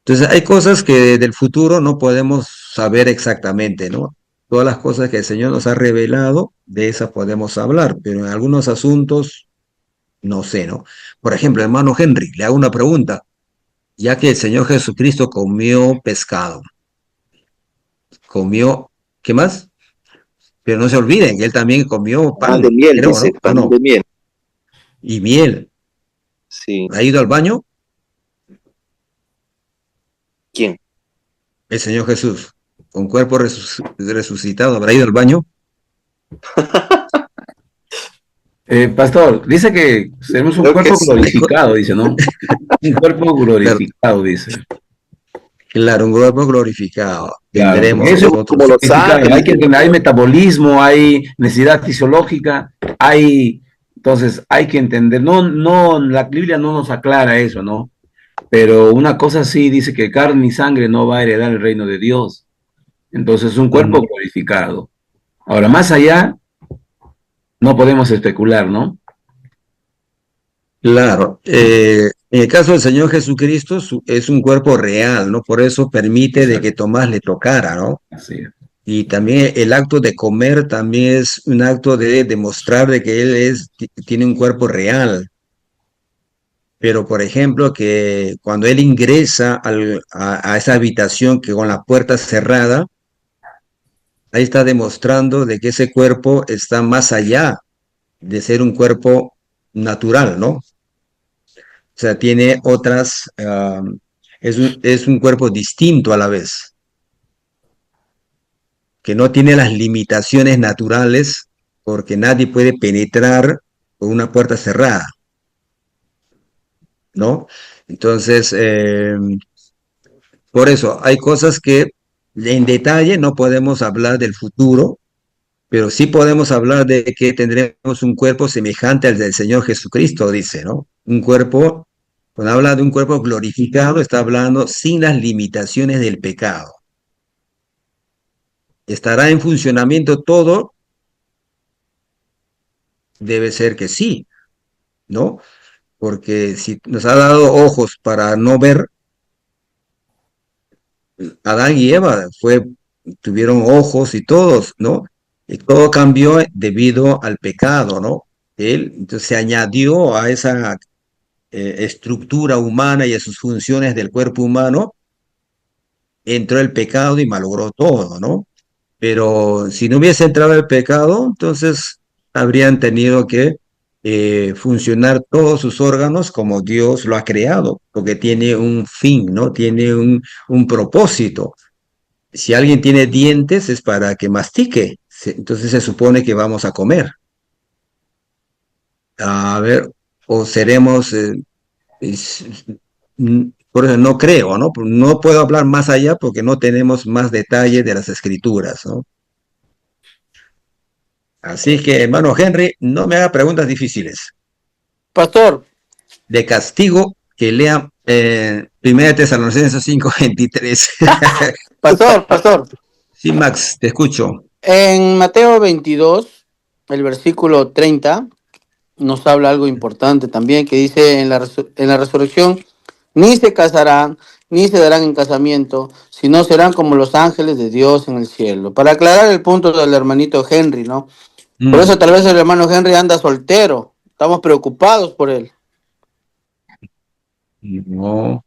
Entonces hay cosas que del futuro no podemos saber exactamente, ¿no? Todas las cosas que el Señor nos ha revelado, de esas podemos hablar, pero en algunos asuntos no sé, ¿no? Por ejemplo, hermano Henry, le hago una pregunta. Ya que el Señor Jesucristo comió pescado, comió, ¿qué más? Pero no se olviden que Él también comió Pan de pan, miel, creo, dice, ¿no? ¿O pan no? de miel. Y miel. Sí. ¿Ha ido al baño? ¿Quién? El Señor Jesús, con cuerpo resucitado, ¿habrá ido al baño? Pastor, dice que tenemos un Creo que cuerpo sí. glorificado, dice, ¿no? Un cuerpo Claro, glorificado, dice. claro, un cuerpo glorificado. Claro, Tendremos eso Como nosotros. los es que, claro, hay ángeles. que entender, hay metabolismo, hay necesidad fisiológica, entonces hay que entender, la Biblia no nos aclara eso, ¿no? Pero una cosa sí dice que carne y sangre no va a heredar el reino de Dios. Entonces es un cuerpo Mm, glorificado. Ahora, más allá, no podemos especular, ¿no? claro, en el caso del Señor Jesucristo es un cuerpo real, ¿no? Por eso permite de Exacto. que Tomás le tocara, ¿no? Así es. Y también el acto de comer también es un acto de demostrar de que tiene un cuerpo real. Pero, por ejemplo, que cuando él ingresa a esa habitación que con la puerta cerrada, ahí está demostrando de que ese cuerpo está más allá de ser un cuerpo natural, ¿no? O sea, tiene otras, es un cuerpo distinto a la vez, que no tiene las limitaciones naturales porque nadie puede penetrar por una puerta cerrada, ¿no? Entonces, por eso hay cosas que en detalle no podemos hablar del futuro, pero sí podemos hablar de que tendremos un cuerpo semejante al del Señor Jesucristo, dice, ¿no? Un cuerpo, cuando habla de un cuerpo glorificado, está hablando sin las limitaciones del pecado. ¿Estará en funcionamiento todo? Debe ser que sí, ¿no? Porque si nos ha dado ojos para no ver, Adán y Eva tuvieron ojos y todos, ¿no? Y todo cambió debido al pecado, ¿no? Él entonces se añadió a esa estructura humana y a sus funciones del cuerpo humano, entró el pecado y malogró todo, ¿no? Pero si no hubiese entrado el pecado, entonces habrían tenido que funcionar todos sus órganos como Dios lo ha creado, porque tiene un fin, ¿no? Tiene un propósito. Si alguien tiene dientes es para que mastique, entonces se supone que vamos a comer. A ver, o seremos, es- por eso no creo, ¿no? No puedo hablar más allá porque no tenemos más detalle de las escrituras, ¿no? Así que, hermano Henry, no me haga preguntas difíciles. Pastor, De castigo que lea 1 Tesalonicenses 5:23. pastor, Sí, Max, te escucho. en Mateo 22, el versículo 30, nos habla algo importante también, que dice en la resurrección, ni se casarán, ni se darán en casamiento, sino serán como los ángeles de Dios en el cielo. Para aclarar el punto del hermanito Henry, ¿no? Por Mm, eso tal vez el hermano Henry anda soltero. Estamos preocupados por él. no,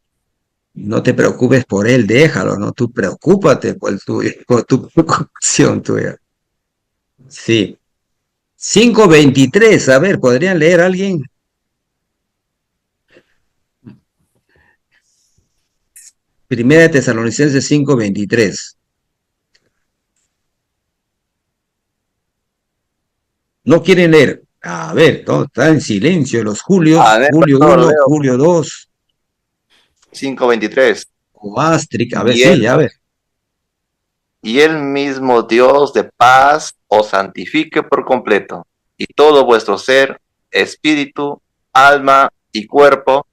No te preocupes por él, déjalo, ¿no? Tú preocúpate por tu preocupación tuya. Sí. 5:23, a ver, ¿podrían leer alguien? Primera de Tesalonicenses 5:23. No quieren leer. A ver, todo está en silencio. Los Julios, A ver, Julio pastor, 1, leo Julio 2, 5:23. o Astric, a ver, Y sí, a ver. el mismo Dios de paz os santifique por completo, y todo vuestro ser, espíritu, alma y cuerpo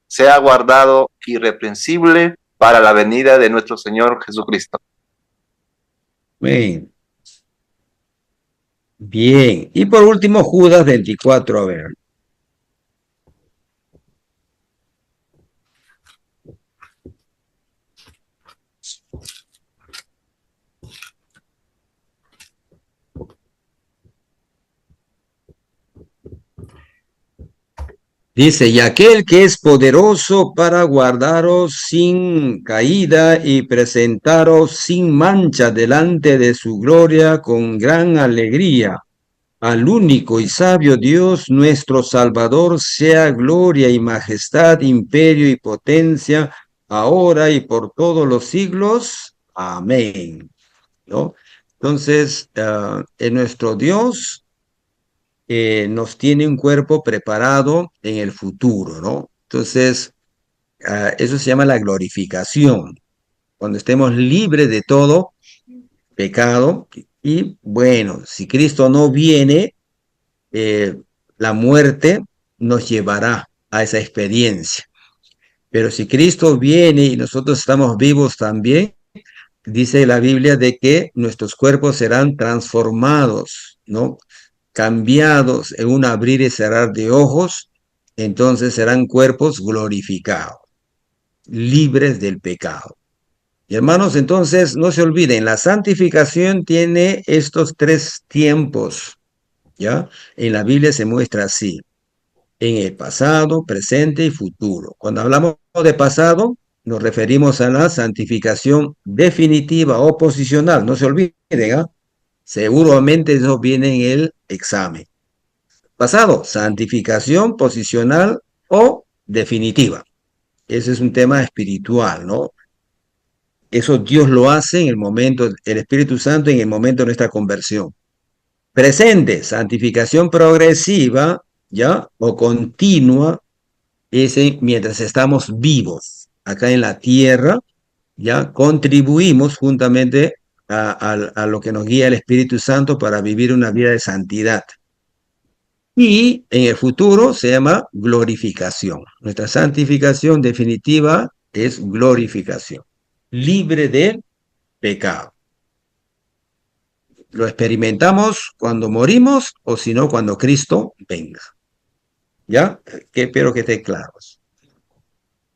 sea guardado irreprensible para la venida de nuestro Señor Jesucristo. Bien. Bien. Y por último, Judas 24, a ver. Dice, y aquel que es poderoso para guardaros sin caída y presentaros sin mancha delante de su gloria con gran alegría. Al único y sabio Dios, nuestro Salvador, sea gloria y majestad, imperio y potencia, ahora y por todos los siglos. Amén. ¿No? Entonces, en nuestro Dios nos tiene un cuerpo preparado en el futuro, ¿no? Entonces, eso se llama la glorificación, cuando estemos libres de todo pecado. Y bueno, si Cristo no viene, la muerte nos llevará a esa experiencia. Pero si Cristo viene y nosotros estamos vivos también, dice la Biblia de que nuestros cuerpos serán transformados, ¿no? Cambiados en un abrir y cerrar de ojos, entonces serán cuerpos glorificados, libres del pecado. Y hermanos, entonces no se olviden, la santificación tiene estos 3 tiempos, ¿ya? En la Biblia se muestra así, en el pasado, presente y futuro. Cuando hablamos de pasado, nos referimos a la santificación definitiva o posicional, no se olviden, ¿ah? Seguramente eso viene en el examen. Pasado, santificación posicional o definitiva. Ese es un tema espiritual, ¿no? Eso Dios lo hace en el momento, el Espíritu Santo en el momento de nuestra conversión. Presente, santificación progresiva, ¿ya? O continua, ese mientras estamos vivos acá en la tierra, ¿ya? Contribuimos juntamente a lo que nos guía el Espíritu Santo para vivir una vida de santidad. Y en el futuro se llama glorificación. Nuestra santificación definitiva es glorificación, libre del pecado. Lo experimentamos cuando morimos o si no cuando Cristo venga. ¿Ya? Que espero que esté claro.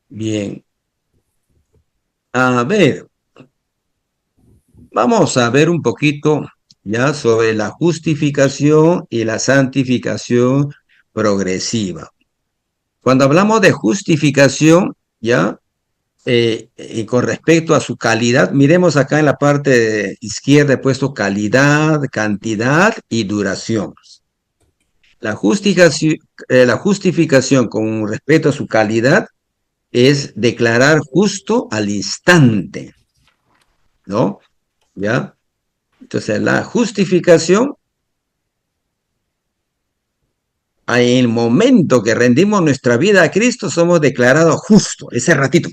Bien. A ver, vamos a ver un poquito ya sobre la justificación y la santificación progresiva. Cuando hablamos de justificación, ya, y con respecto a su calidad, miremos acá en la parte izquierda he puesto calidad, cantidad y duración. La justificación con respecto a su calidad es declarar justo al instante, ¿no? ¿Ya? Entonces, la justificación, en el momento que rendimos nuestra vida a Cristo, somos declarados justos, ese ratito.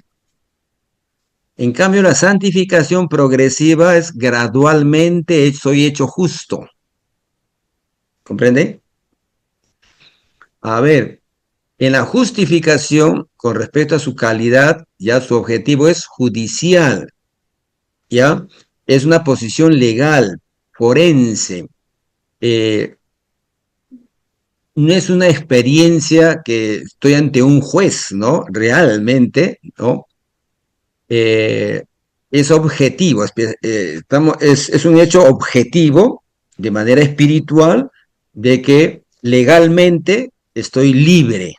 En cambio, la santificación progresiva es gradualmente soy hecho justo. ¿Comprende? A ver, en la justificación, con respecto a su calidad, ya su objetivo es judicial, ¿ya? Es una posición legal, forense. No es una experiencia que estoy ante un juez, ¿no? Realmente, ¿no? Es objetivo, es un hecho objetivo, de manera espiritual, de que legalmente estoy libre,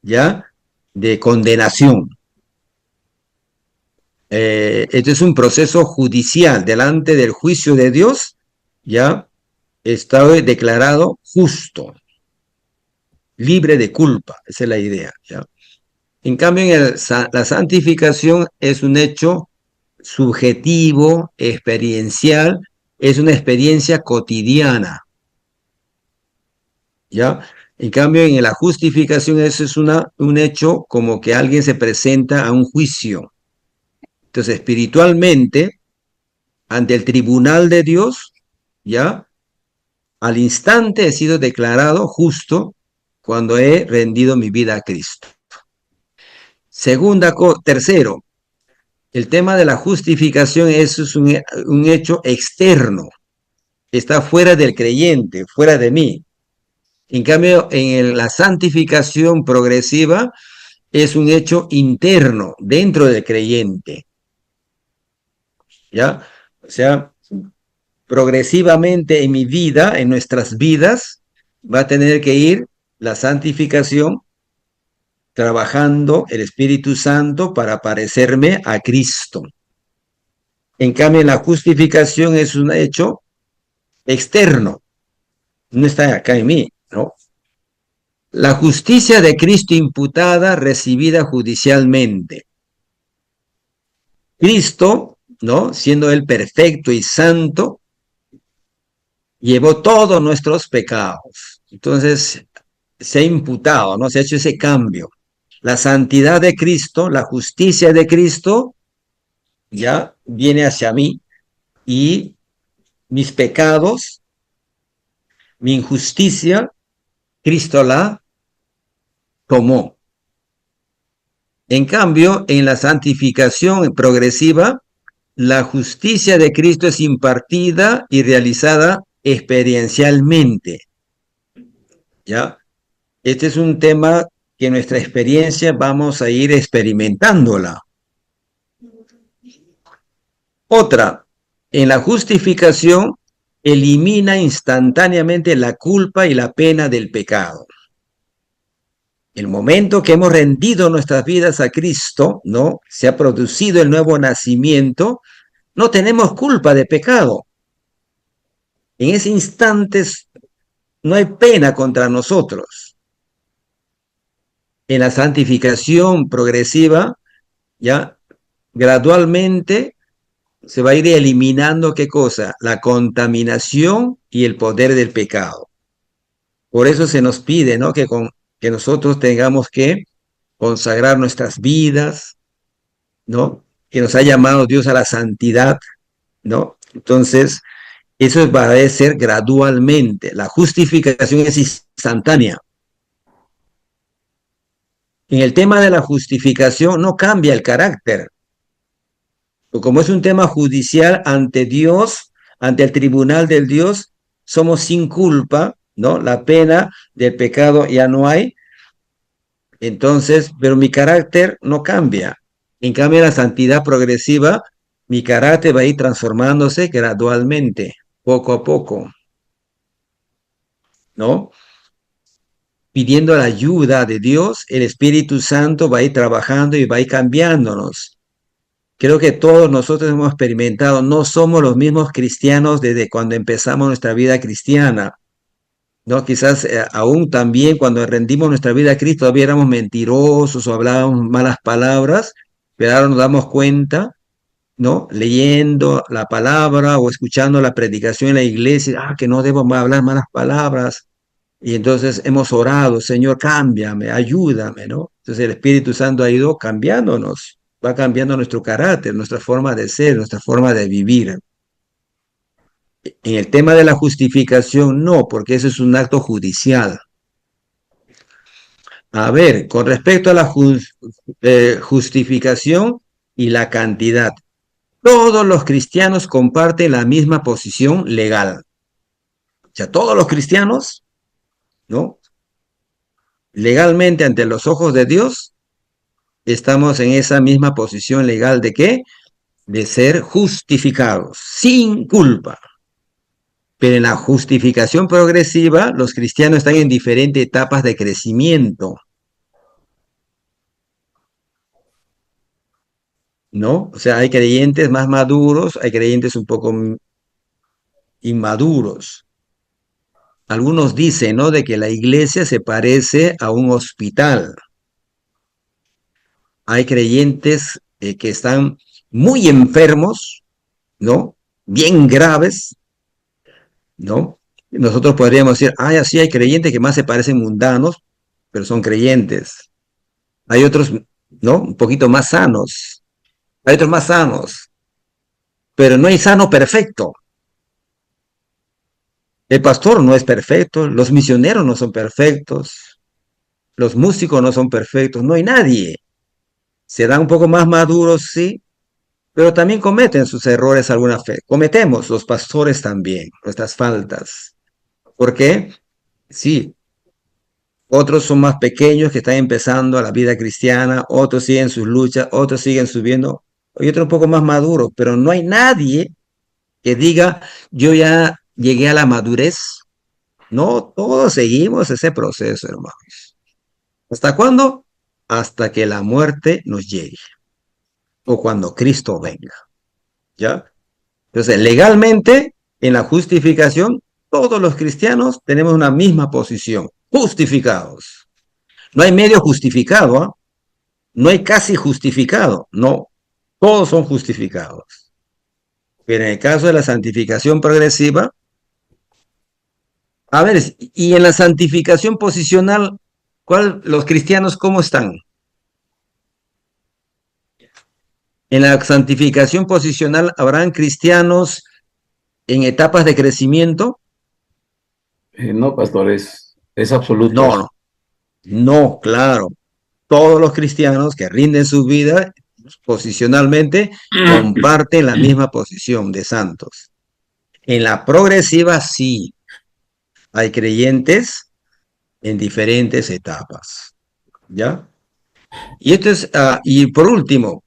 ¿ya? De condenación. este es un proceso judicial delante del juicio de Dios, ya está declarado justo, libre de culpa, esa es la idea, ¿ya? En cambio, la santificación es un hecho subjetivo, experiencial, es una experiencia cotidiana, ¿ya? En cambio, en la justificación eso es un hecho como que alguien se presenta a un juicio. Entonces, espiritualmente, ante el tribunal de Dios, ¿ya? Al instante he sido declarado justo cuando he rendido mi vida a Cristo. Tercero, el tema de la justificación eso es un hecho externo, está fuera del creyente, fuera de mí. En cambio, la santificación progresiva es un hecho interno, dentro del creyente. ¿Ya? O sea, progresivamente en mi vida, en nuestras vidas, va a tener que ir la santificación trabajando el Espíritu Santo para parecerme a Cristo. En cambio, la justificación es un hecho externo, no está acá en mí, ¿no? La justicia de Cristo imputada, recibida judicialmente. Cristo, ¿no? Siendo Él perfecto y santo, llevó todos nuestros pecados. Entonces, se ha imputado, ¿no? Se ha hecho ese cambio. La santidad de Cristo, la justicia de Cristo, ya viene hacia mí y mis pecados, mi injusticia, Cristo la tomó. En cambio, en la santificación progresiva, la justicia de Cristo es impartida y realizada experiencialmente. ¿Ya? Este es un tema que en nuestra experiencia vamos a ir experimentándola. Otra, en la justificación elimina instantáneamente la culpa y la pena del pecado. El momento que hemos rendido nuestras vidas a Cristo, ¿no? Se ha producido el nuevo nacimiento, no tenemos culpa de pecado. En ese instante no hay pena contra nosotros. En la santificación progresiva, ya gradualmente se va a ir eliminando, ¿qué cosa? La contaminación y el poder del pecado. Por eso se nos pide, ¿no? Que nosotros tengamos que consagrar nuestras vidas, ¿no? Que nos ha llamado Dios a la santidad, ¿no? Entonces, eso va a ser gradualmente. La justificación es instantánea. En el tema de la justificación no cambia el carácter. Como es un tema judicial ante Dios, ante el tribunal del Dios, somos sin culpa, ¿no? La pena del pecado ya no hay. Entonces, pero mi carácter no cambia. En cambio, la santidad progresiva, mi carácter va a ir transformándose gradualmente, poco a poco, ¿no? Pidiendo la ayuda de Dios, el Espíritu Santo va a ir trabajando y va a ir cambiándonos. Creo que todos nosotros hemos experimentado, no somos los mismos cristianos desde cuando empezamos nuestra vida cristiana, ¿no? Quizás aún también cuando rendimos nuestra vida a Cristo todavía éramos mentirosos o hablábamos malas palabras, pero ahora nos damos cuenta, ¿no? Leyendo la palabra o escuchando la predicación en la iglesia, que no debo hablar malas palabras. Y entonces hemos orado, Señor, cámbiame, ayúdame, ¿no? Entonces el Espíritu Santo ha ido cambiándonos, va cambiando nuestro carácter, nuestra forma de ser, nuestra forma de vivir. En el tema de la justificación, no, porque eso es un acto judicial. A ver, con respecto a la justificación y la cantidad, todos los cristianos comparten la misma posición legal. O sea, todos los cristianos, ¿no? Legalmente ante los ojos de Dios, estamos en esa misma posición legal de ¿qué? De ser justificados, sin culpa. Pero en la justificación progresiva, los cristianos están en diferentes etapas de crecimiento. ¿no? O sea, hay creyentes más maduros, hay creyentes un poco inmaduros. Algunos dicen, ¿no?, de que la iglesia se parece a un hospital. Hay creyentes que están muy enfermos, ¿no? Bien graves, ¿no? Nosotros podríamos decir, ay, así hay creyentes que más se parecen mundanos, pero son creyentes. Hay otros, ¿no?, un poquito más sanos. Hay otros más sanos, pero no hay sano perfecto. El pastor no es perfecto, los misioneros no son perfectos, los músicos no son perfectos, no hay nadie. Se dan un poco más maduros, sí, pero también cometen sus errores alguna fe. Cometemos los pastores también nuestras faltas. ¿Por qué? Sí, otros son más pequeños que están empezando a la vida cristiana, otros siguen sus luchas, otros siguen subiendo, y otros un poco más maduros, pero no hay nadie que diga, yo ya llegué a la madurez. No, todos seguimos ese proceso, hermanos. ¿Hasta cuándo? Hasta que la muerte nos llegue, o cuando Cristo venga, ¿ya? Entonces, legalmente, en la justificación, todos los cristianos tenemos una misma posición, justificados. No hay medio justificado, ¿ah? No hay casi justificado, no, todos son justificados. Pero en el caso de la santificación progresiva, a ver, y en la santificación posicional, los cristianos cómo están? En la santificación posicional, ¿habrán cristianos en etapas de crecimiento? No, pastor, es absoluto No, eso. no, no, claro. Todos los cristianos que rinden su vida posicionalmente comparten la misma posición de santos. En la progresiva sí, hay creyentes en diferentes etapas, ¿ya? Y esto es, y por último,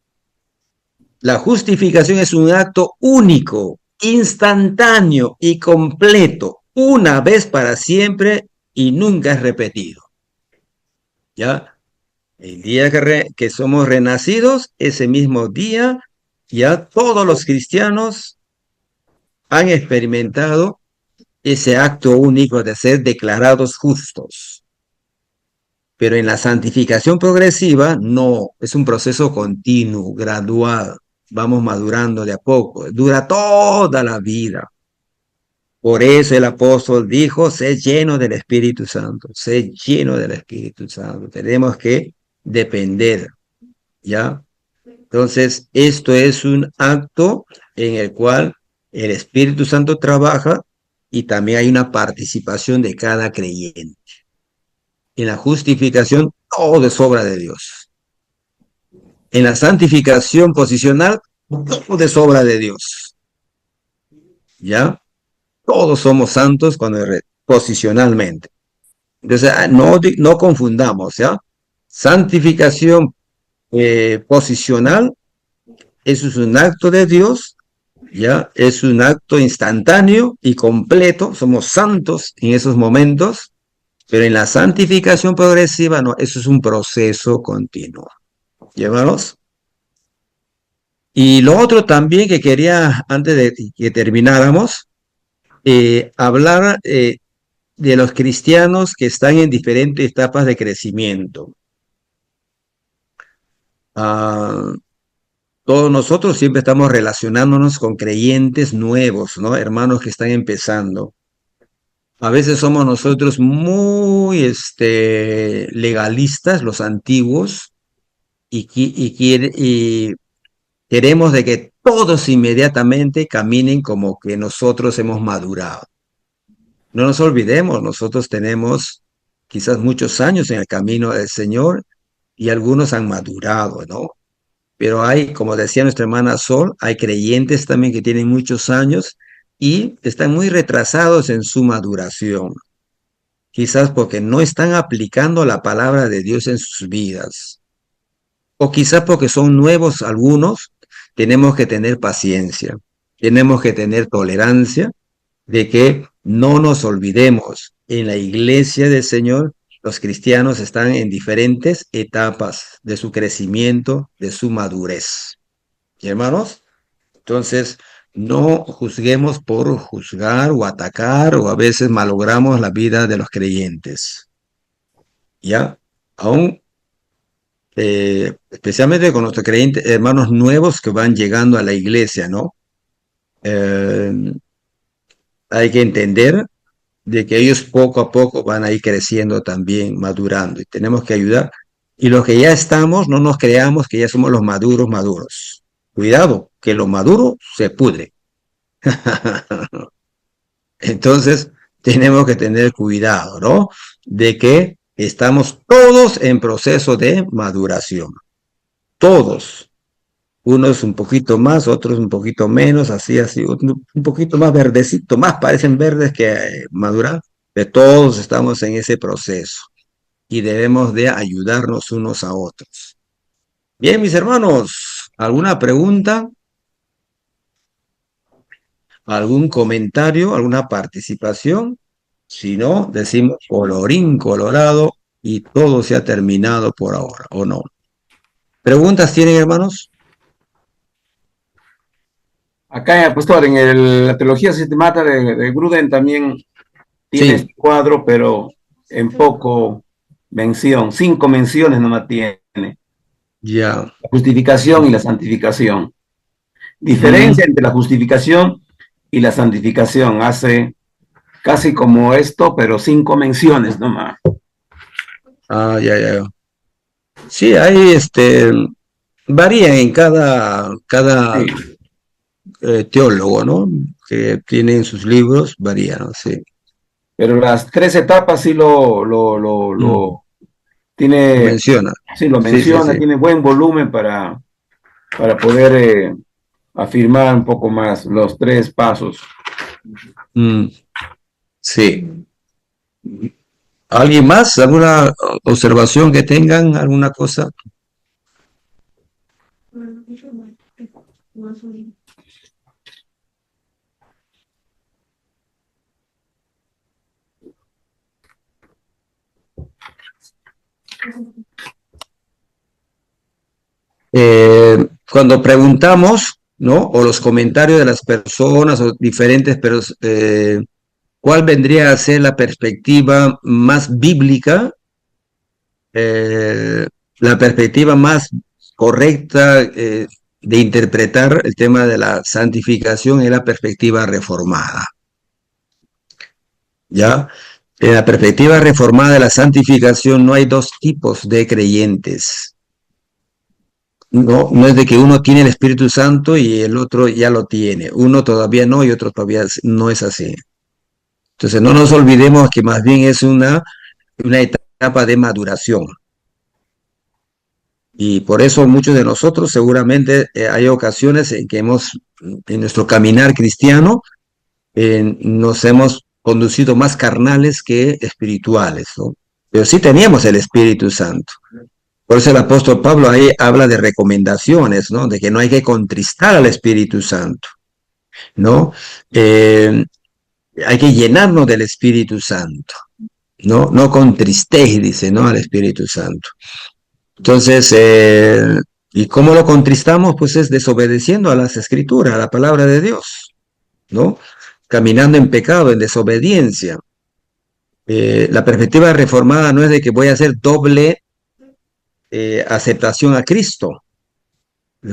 la justificación es un acto único, instantáneo y completo, una vez para siempre y nunca es repetido, ¿ya? El día que somos renacidos, ese mismo día, ya todos los cristianos han experimentado ese acto único de ser declarados justos. Pero en la santificación progresiva, no, es un proceso continuo, gradual. Vamos madurando de a poco, dura toda la vida. Por eso el apóstol dijo, sé lleno del Espíritu Santo, sé lleno del Espíritu Santo. Tenemos que depender, ¿ya? Entonces, esto es un acto en el cual el Espíritu Santo trabaja y también hay una participación de cada creyente. En la justificación, todo es obra de Dios. En la santificación posicional, todo es obra de Dios. ¿Ya? Todos somos santos posicionalmente. Entonces, no confundamos, ¿ya? Santificación posicional, eso es un acto de Dios, ¿ya? Es un acto instantáneo y completo, somos santos en esos momentos, pero en la santificación progresiva, no, eso es un proceso continuo. ¿Llevaros? Y lo otro también que quería, antes de que termináramos, hablar de los cristianos que están en diferentes etapas de crecimiento. Todos nosotros siempre estamos relacionándonos con creyentes nuevos, ¿no? Hermanos que están empezando. A veces somos nosotros muy legalistas, los antiguos, y queremos de que todos inmediatamente caminen como que nosotros hemos madurado. No nos olvidemos, nosotros tenemos quizás muchos años en el camino del Señor y algunos han madurado, ¿no? Pero hay, como decía nuestra hermana Sol, hay creyentes también que tienen muchos años y están muy retrasados en su maduración. Quizás porque no están aplicando la palabra de Dios en sus vidas. O quizás porque son nuevos algunos, tenemos que tener paciencia, tenemos que tener tolerancia de que no nos olvidemos. En la iglesia del Señor, los cristianos están en diferentes etapas de su crecimiento, de su madurez. hermanos. Entonces, no juzguemos por juzgar o atacar, o a veces malogramos la vida de los creyentes. ¿Ya? Aún, especialmente con nuestros creyentes, hermanos nuevos que van llegando a la iglesia, ¿no? Hay que entender de que ellos poco a poco van a ir creciendo también, madurando, y tenemos que ayudar. Y los que ya estamos, no nos creamos que ya somos los maduros. Cuidado, que lo maduro se pudre. Entonces, tenemos que tener cuidado, ¿no? De que estamos todos en proceso de maduración. Todos. Unos un poquito más, otros un poquito menos, así, un poquito más verdecito, más parecen verdes que madurar. De todos estamos en ese proceso y debemos de ayudarnos unos a otros. Bien, mis hermanos, ¿alguna pregunta? ¿Algún comentario? ¿Alguna participación? Si no, decimos colorín colorado y todo se ha terminado por ahora, ¿o no? ¿Preguntas tienen, hermanos? Acá, pastor, en la teología sistemática de Gruden también tiene este cuadro, pero en poco mención, 5 menciones nomás tiene. Ya. La justificación y la santificación. Diferencia entre la justificación y la santificación. Hace casi como esto, pero 5 menciones nomás. Ah, ya. Sí, hay varían en cada teólogo, ¿no? Que tienen sus libros, varían, sí. Pero las 3 etapas sí lo tiene. Lo menciona. Sí, lo menciona, sí. Tiene buen volumen para poder afirmar un poco más los 3 pasos. Sí. ¿Alguien más? ¿Alguna observación que tengan? ¿Alguna cosa? Cuando preguntamos, ¿no? O los comentarios de las personas o diferentes, pero ¿cuál vendría a ser la perspectiva más bíblica? La perspectiva más correcta de interpretar el tema de la santificación es la perspectiva reformada. ¿Ya? En la perspectiva reformada de la santificación no hay 2 tipos de creyentes. No es de que uno tiene el Espíritu Santo y el otro ya lo tiene. Uno todavía no y otro todavía no es así. Entonces no nos olvidemos que más bien es una etapa de maduración. Y por eso muchos de nosotros seguramente hay ocasiones en que en nuestro caminar cristiano, nos hemos conducido más carnales que espirituales, ¿no? Pero sí teníamos el Espíritu Santo. Por eso el apóstol Pablo ahí habla de recomendaciones, ¿no? De que no hay que contristar al Espíritu Santo, ¿no? Hay que llenarnos del Espíritu Santo, ¿no? No contristéis, dice, ¿no? Al Espíritu Santo. Entonces, ¿y cómo lo contristamos? Pues es desobedeciendo a las Escrituras, a la palabra de Dios, ¿no? Caminando en pecado, en desobediencia. La perspectiva reformada no es de que voy a hacer doble aceptación a Cristo.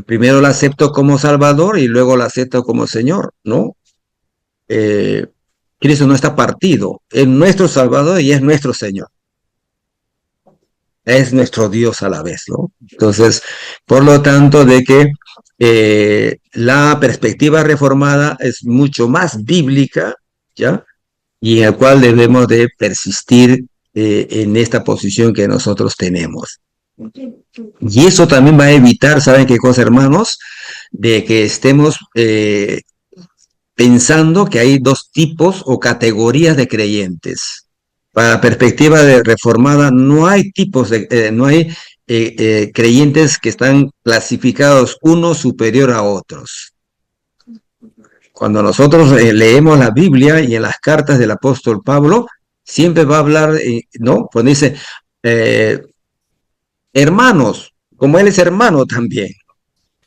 Primero lo acepto como Salvador y luego lo acepto como Señor, ¿no? Cristo no está partido, es nuestro Salvador y es nuestro Señor. Es nuestro Dios a la vez, ¿no? Entonces, por lo tanto, de que la perspectiva reformada es mucho más bíblica, ¿ya? Y en el cual debemos de persistir en esta posición que nosotros tenemos. Y eso también va a evitar, ¿saben qué cosa, hermanos? De que estemos pensando que hay 2 tipos o categorías de creyentes. Para la perspectiva de reformada no hay tipos de, no hay creyentes que están clasificados unos superior a otros. Cuando nosotros leemos la Biblia y en las cartas del apóstol Pablo, siempre va a hablar, ¿no? Pues dice, hermanos, como él es hermano también.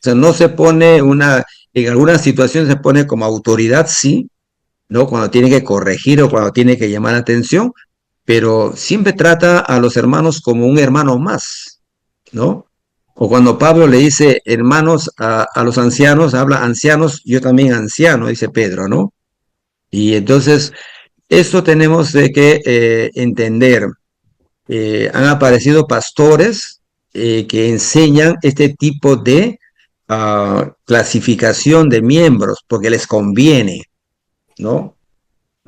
sea, no se pone en algunas situaciones se pone como autoridad, sí, ¿no? Cuando tiene que corregir o cuando tiene que llamar la atención, pero siempre trata a los hermanos como un hermano más, ¿no? O cuando Pablo le dice hermanos a los ancianos, habla ancianos, yo también anciano, dice Pedro, ¿no? Y entonces, eso tenemos de que entender. Han aparecido pastores que enseñan este tipo de clasificación de miembros porque les conviene, ¿no?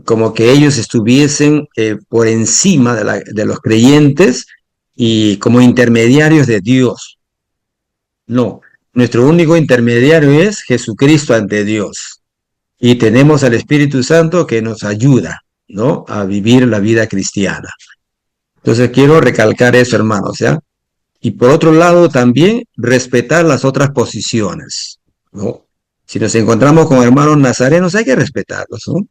Como que ellos estuviesen por encima de los creyentes y como intermediarios de Dios. No, nuestro único intermediario es Jesucristo ante Dios. Y tenemos al Espíritu Santo que nos ayuda, ¿no? A vivir la vida cristiana. Entonces quiero recalcar eso, hermanos, ¿ya? Y por otro lado también respetar las otras posiciones, ¿no? Si nos encontramos con hermanos nazarenos hay que respetarlos, ¿no?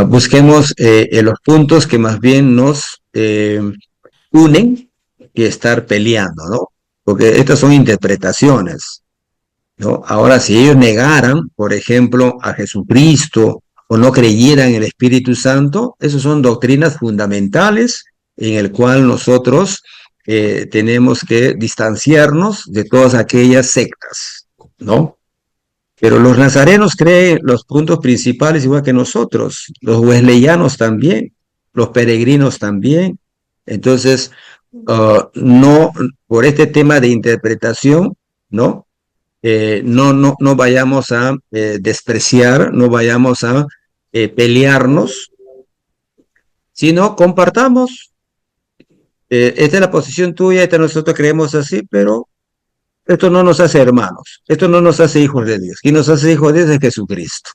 Busquemos en los puntos que más bien nos unen que estar peleando, ¿no? Porque estas son interpretaciones, ¿no? Ahora, si ellos negaran, por ejemplo, a Jesucristo o no creyeran en el Espíritu Santo, esas son doctrinas fundamentales en el cual nosotros tenemos que distanciarnos de todas aquellas sectas, ¿no? Pero los nazarenos creen los puntos principales igual que nosotros, los wesleyanos también, los peregrinos también. Entonces, no, por este tema de interpretación, ¿no? No vayamos a despreciar, no vayamos a pelearnos, sino compartamos. Esta es la posición tuya, esta nosotros creemos así, pero esto no nos hace hermanos, esto no nos hace hijos de Dios. Quien nos hace hijos de Dios es Jesucristo.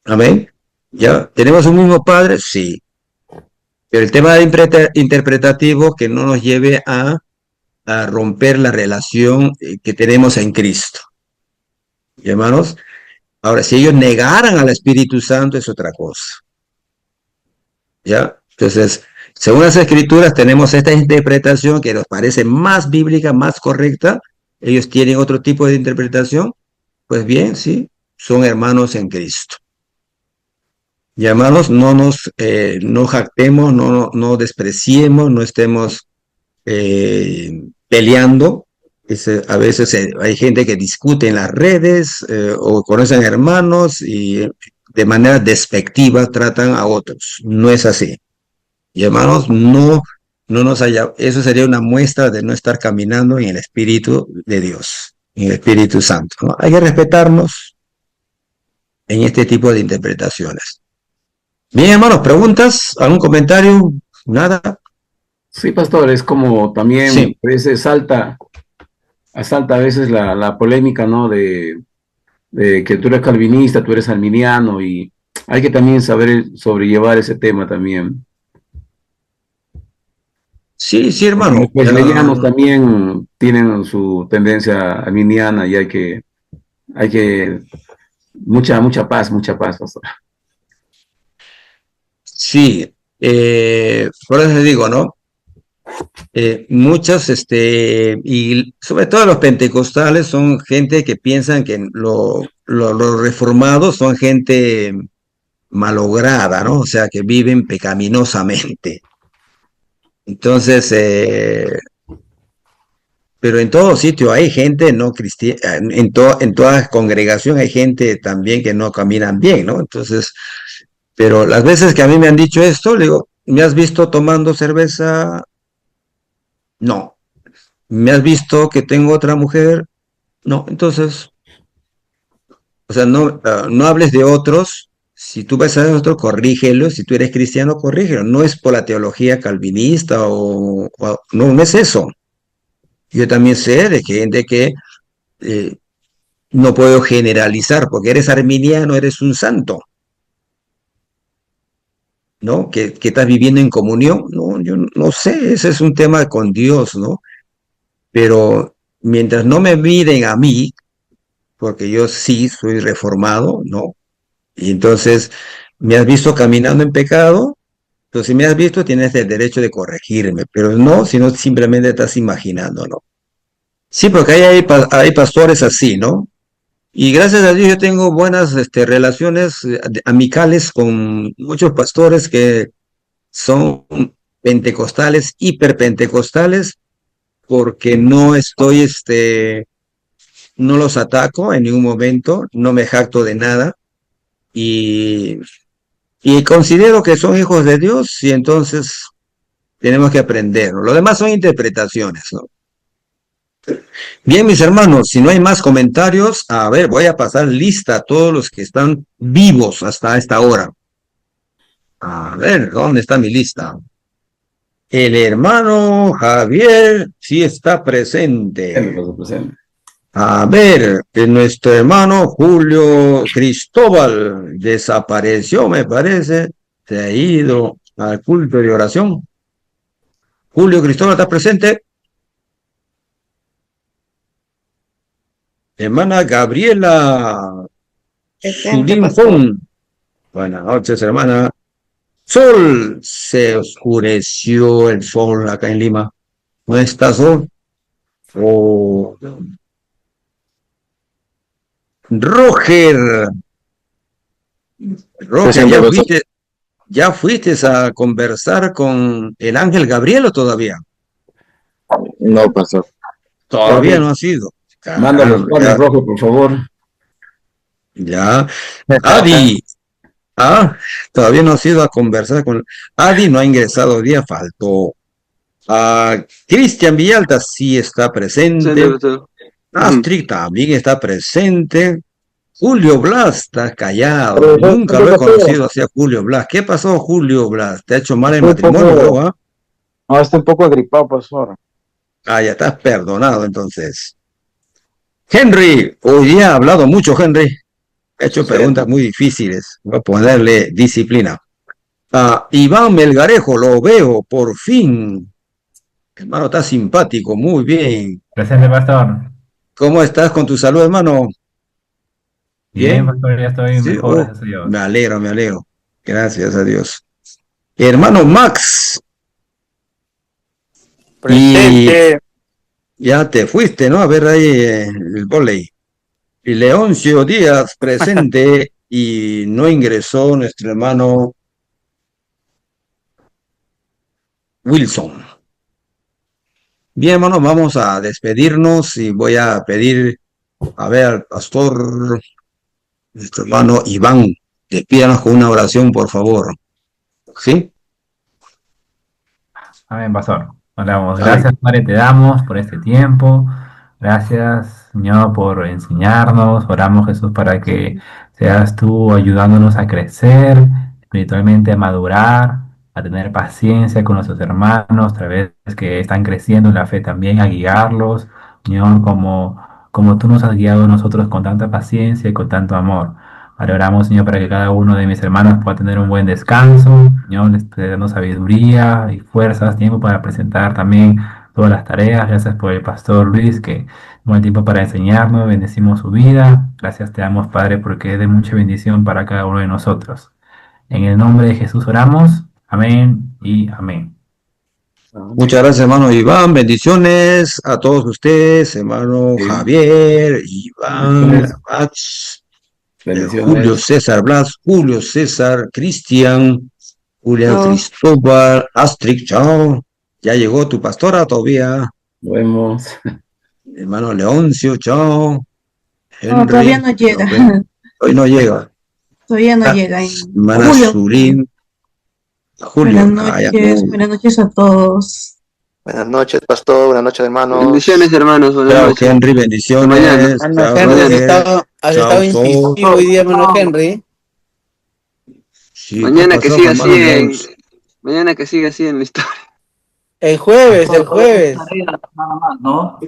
Amén. ¿Ya? ¿Tenemos un mismo Padre? Sí. Pero el tema interpretativo que no nos lleve a romper la relación que tenemos en Cristo. ¿Y, hermanos? Ahora, si ellos negaran al Espíritu Santo es otra cosa. ¿Ya? Entonces, según las Escrituras tenemos esta interpretación que nos parece más bíblica, más correcta. Ellos tienen otro tipo de interpretación. Pues bien, sí, son hermanos en Cristo. Y hermanos, no jactemos, no despreciemos, no estemos peleando. A veces hay gente que discute en las redes o conocen hermanos y de manera despectiva tratan a otros. No es así. Y hermanos, eso sería una muestra de no estar caminando en el Espíritu de Dios, en el Espíritu Santo, ¿no? Hay que respetarnos en este tipo de interpretaciones. Bien, hermanos, ¿preguntas? ¿Algún comentario? ¿Nada? Sí, pastor, es como también Sí. a veces asalta a veces la polémica, ¿no? De que tú eres calvinista, tú eres arminiano, y hay que también saber sobrellevar ese tema también. Sí, sí, hermano. Los wesleyanios también tienen su tendencia arminiana y hay que mucha paz, pastor. Sí, por eso les digo, ¿no? Muchos, y sobre todo los pentecostales, son gente que piensan que los reformados son gente malograda, ¿no? O sea, que viven pecaminosamente. Entonces, pero en todo sitio hay gente no cristiana, en toda congregación hay gente también que no caminan bien, ¿no? Entonces, pero las veces que a mí me han dicho esto, le digo, ¿me has visto tomando cerveza? No. ¿Me has visto que tengo otra mujer? No. Entonces, o sea, no hables de otros. Si tú ves a otro, corrígelo. Si tú eres cristiano, corrígelo. No es por la teología calvinista no es eso. Yo también sé de gente que no puedo generalizar, porque eres arminiano, eres un santo, ¿no? Que estás viviendo en comunión. No, yo no sé, ese es un tema con Dios, ¿no? Pero mientras no me miren a mí, porque yo sí soy reformado, ¿no? Y entonces, ¿me has visto caminando en pecado? Entonces, si me has visto, tienes el derecho de corregirme, pero no, si no simplemente estás imaginando, ¿no? Sí, porque ahí hay pastores así, ¿no? Y gracias a Dios yo tengo buenas relaciones amicales con muchos pastores que son pentecostales, hiperpentecostales, porque no estoy, no los ataco en ningún momento, no me jacto de nada y, y considero que son hijos de Dios y entonces tenemos que aprender. Lo demás son interpretaciones, ¿no? Bien, mis hermanos, si no hay más comentarios, a ver, voy a pasar lista a todos los que están vivos hasta esta hora. A ver, ¿dónde está mi lista? El hermano Javier sí está presente. A ver, nuestro hermano Julio Cristóbal desapareció, me parece. Se ha ido al culto de oración. Julio Cristóbal, ¿está presente? Hermana Gabriela Zulín Fon. Buenas noches, hermana. Sol, se oscureció el sol acá en Lima. ¿No está sol? Oh. Roger, ¿ya fuiste a conversar con el ángel Gabriel o todavía? No, pastor. Todavía no ha sido. Manda los panes rojos, por favor. Ya. Adi, todavía no ha sido a conversar con... Adi no ha ingresado hoy día, faltó. Cristian Villalta sí está presente. Astrid también está presente. Julio Blas está callado. Nunca lo he conocido así a Julio Blas. ¿Qué pasó, Julio Blas? ¿Te ha hecho mal el matrimonio, bro? No, estoy un poco agripado, profesor. Ya estás perdonado entonces. Henry, hoy día ha hablado mucho, Henry. Ha hecho preguntas muy difíciles. Voy a ponerle disciplina. Iván Melgarejo, lo veo, por fin. Hermano, está simpático, muy bien. Presente, pastor. ¿Cómo estás con tu salud, hermano? Bien, pastor, ya estoy mejor, gracias a Dios. Me alegro. Gracias a Dios. Hermano Max. Presente. Y ya te fuiste, ¿no? A ver ahí el vóley. Y Leoncio Díaz presente y no ingresó nuestro hermano Wilson. Bien, hermano, vamos a despedirnos y voy a pedir, a ver, al pastor, nuestro hermano Iván, despídanos con una oración, por favor. ¿Sí? Amén, pastor. Oramos. Gracias, Padre, te damos por este tiempo. Gracias, Señor, por enseñarnos. Oramos, Jesús, para que seas tú ayudándonos a crecer espiritualmente, a madurar, a tener paciencia con nuestros hermanos, a vez que están creciendo en la fe también, a guiarlos, Señor, como tú nos has guiado a nosotros con tanta paciencia y con tanto amor. Ahora oramos, Señor, para que cada uno de mis hermanos pueda tener un buen descanso. Señor, les esté dando sabiduría y fuerzas, tiempo para presentar también todas las tareas. Gracias por el pastor Luis, que buen tiempo para enseñarnos. Bendecimos su vida. Gracias te damos, Padre, porque es de mucha bendición para cada uno de nosotros. En el nombre de Jesús oramos. Amén y amén. Muchas gracias, hermano Iván. Bendiciones a todos ustedes, hermano Javier, Iván, Max, Julio César Blas, Julio César, Cristian, Julián Cristóbal, Astrid, chao. Ya llegó tu pastora todavía. Nos vemos. Hermano Leoncio, chao. Henry, no, todavía no llega. Hoy no llega. Todavía no llega. Hermana Zulín. Julio. Buenas noches a todos. Buenas noches, pastor. Buenas noches, hermanos. Bendiciones, hermanos. Chao, Henry. Bendiciones. Mañana. Henry, has estado incisivo hoy día, hermano Henry. Sí, mañana que siga así mañana que siga así en la historia. El jueves. ¿No?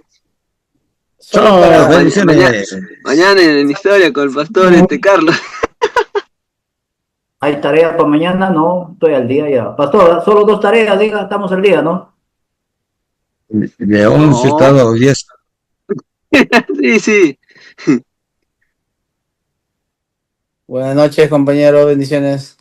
Chao, bendiciones. Mañana en la historia con el pastor Carlos. ¿Hay tareas para mañana? No, estoy al día ya. Pastor, solo 2 tareas, diga, estamos al día, ¿no? De 11 estaba a 10. Sí. Buenas noches, compañeros, bendiciones.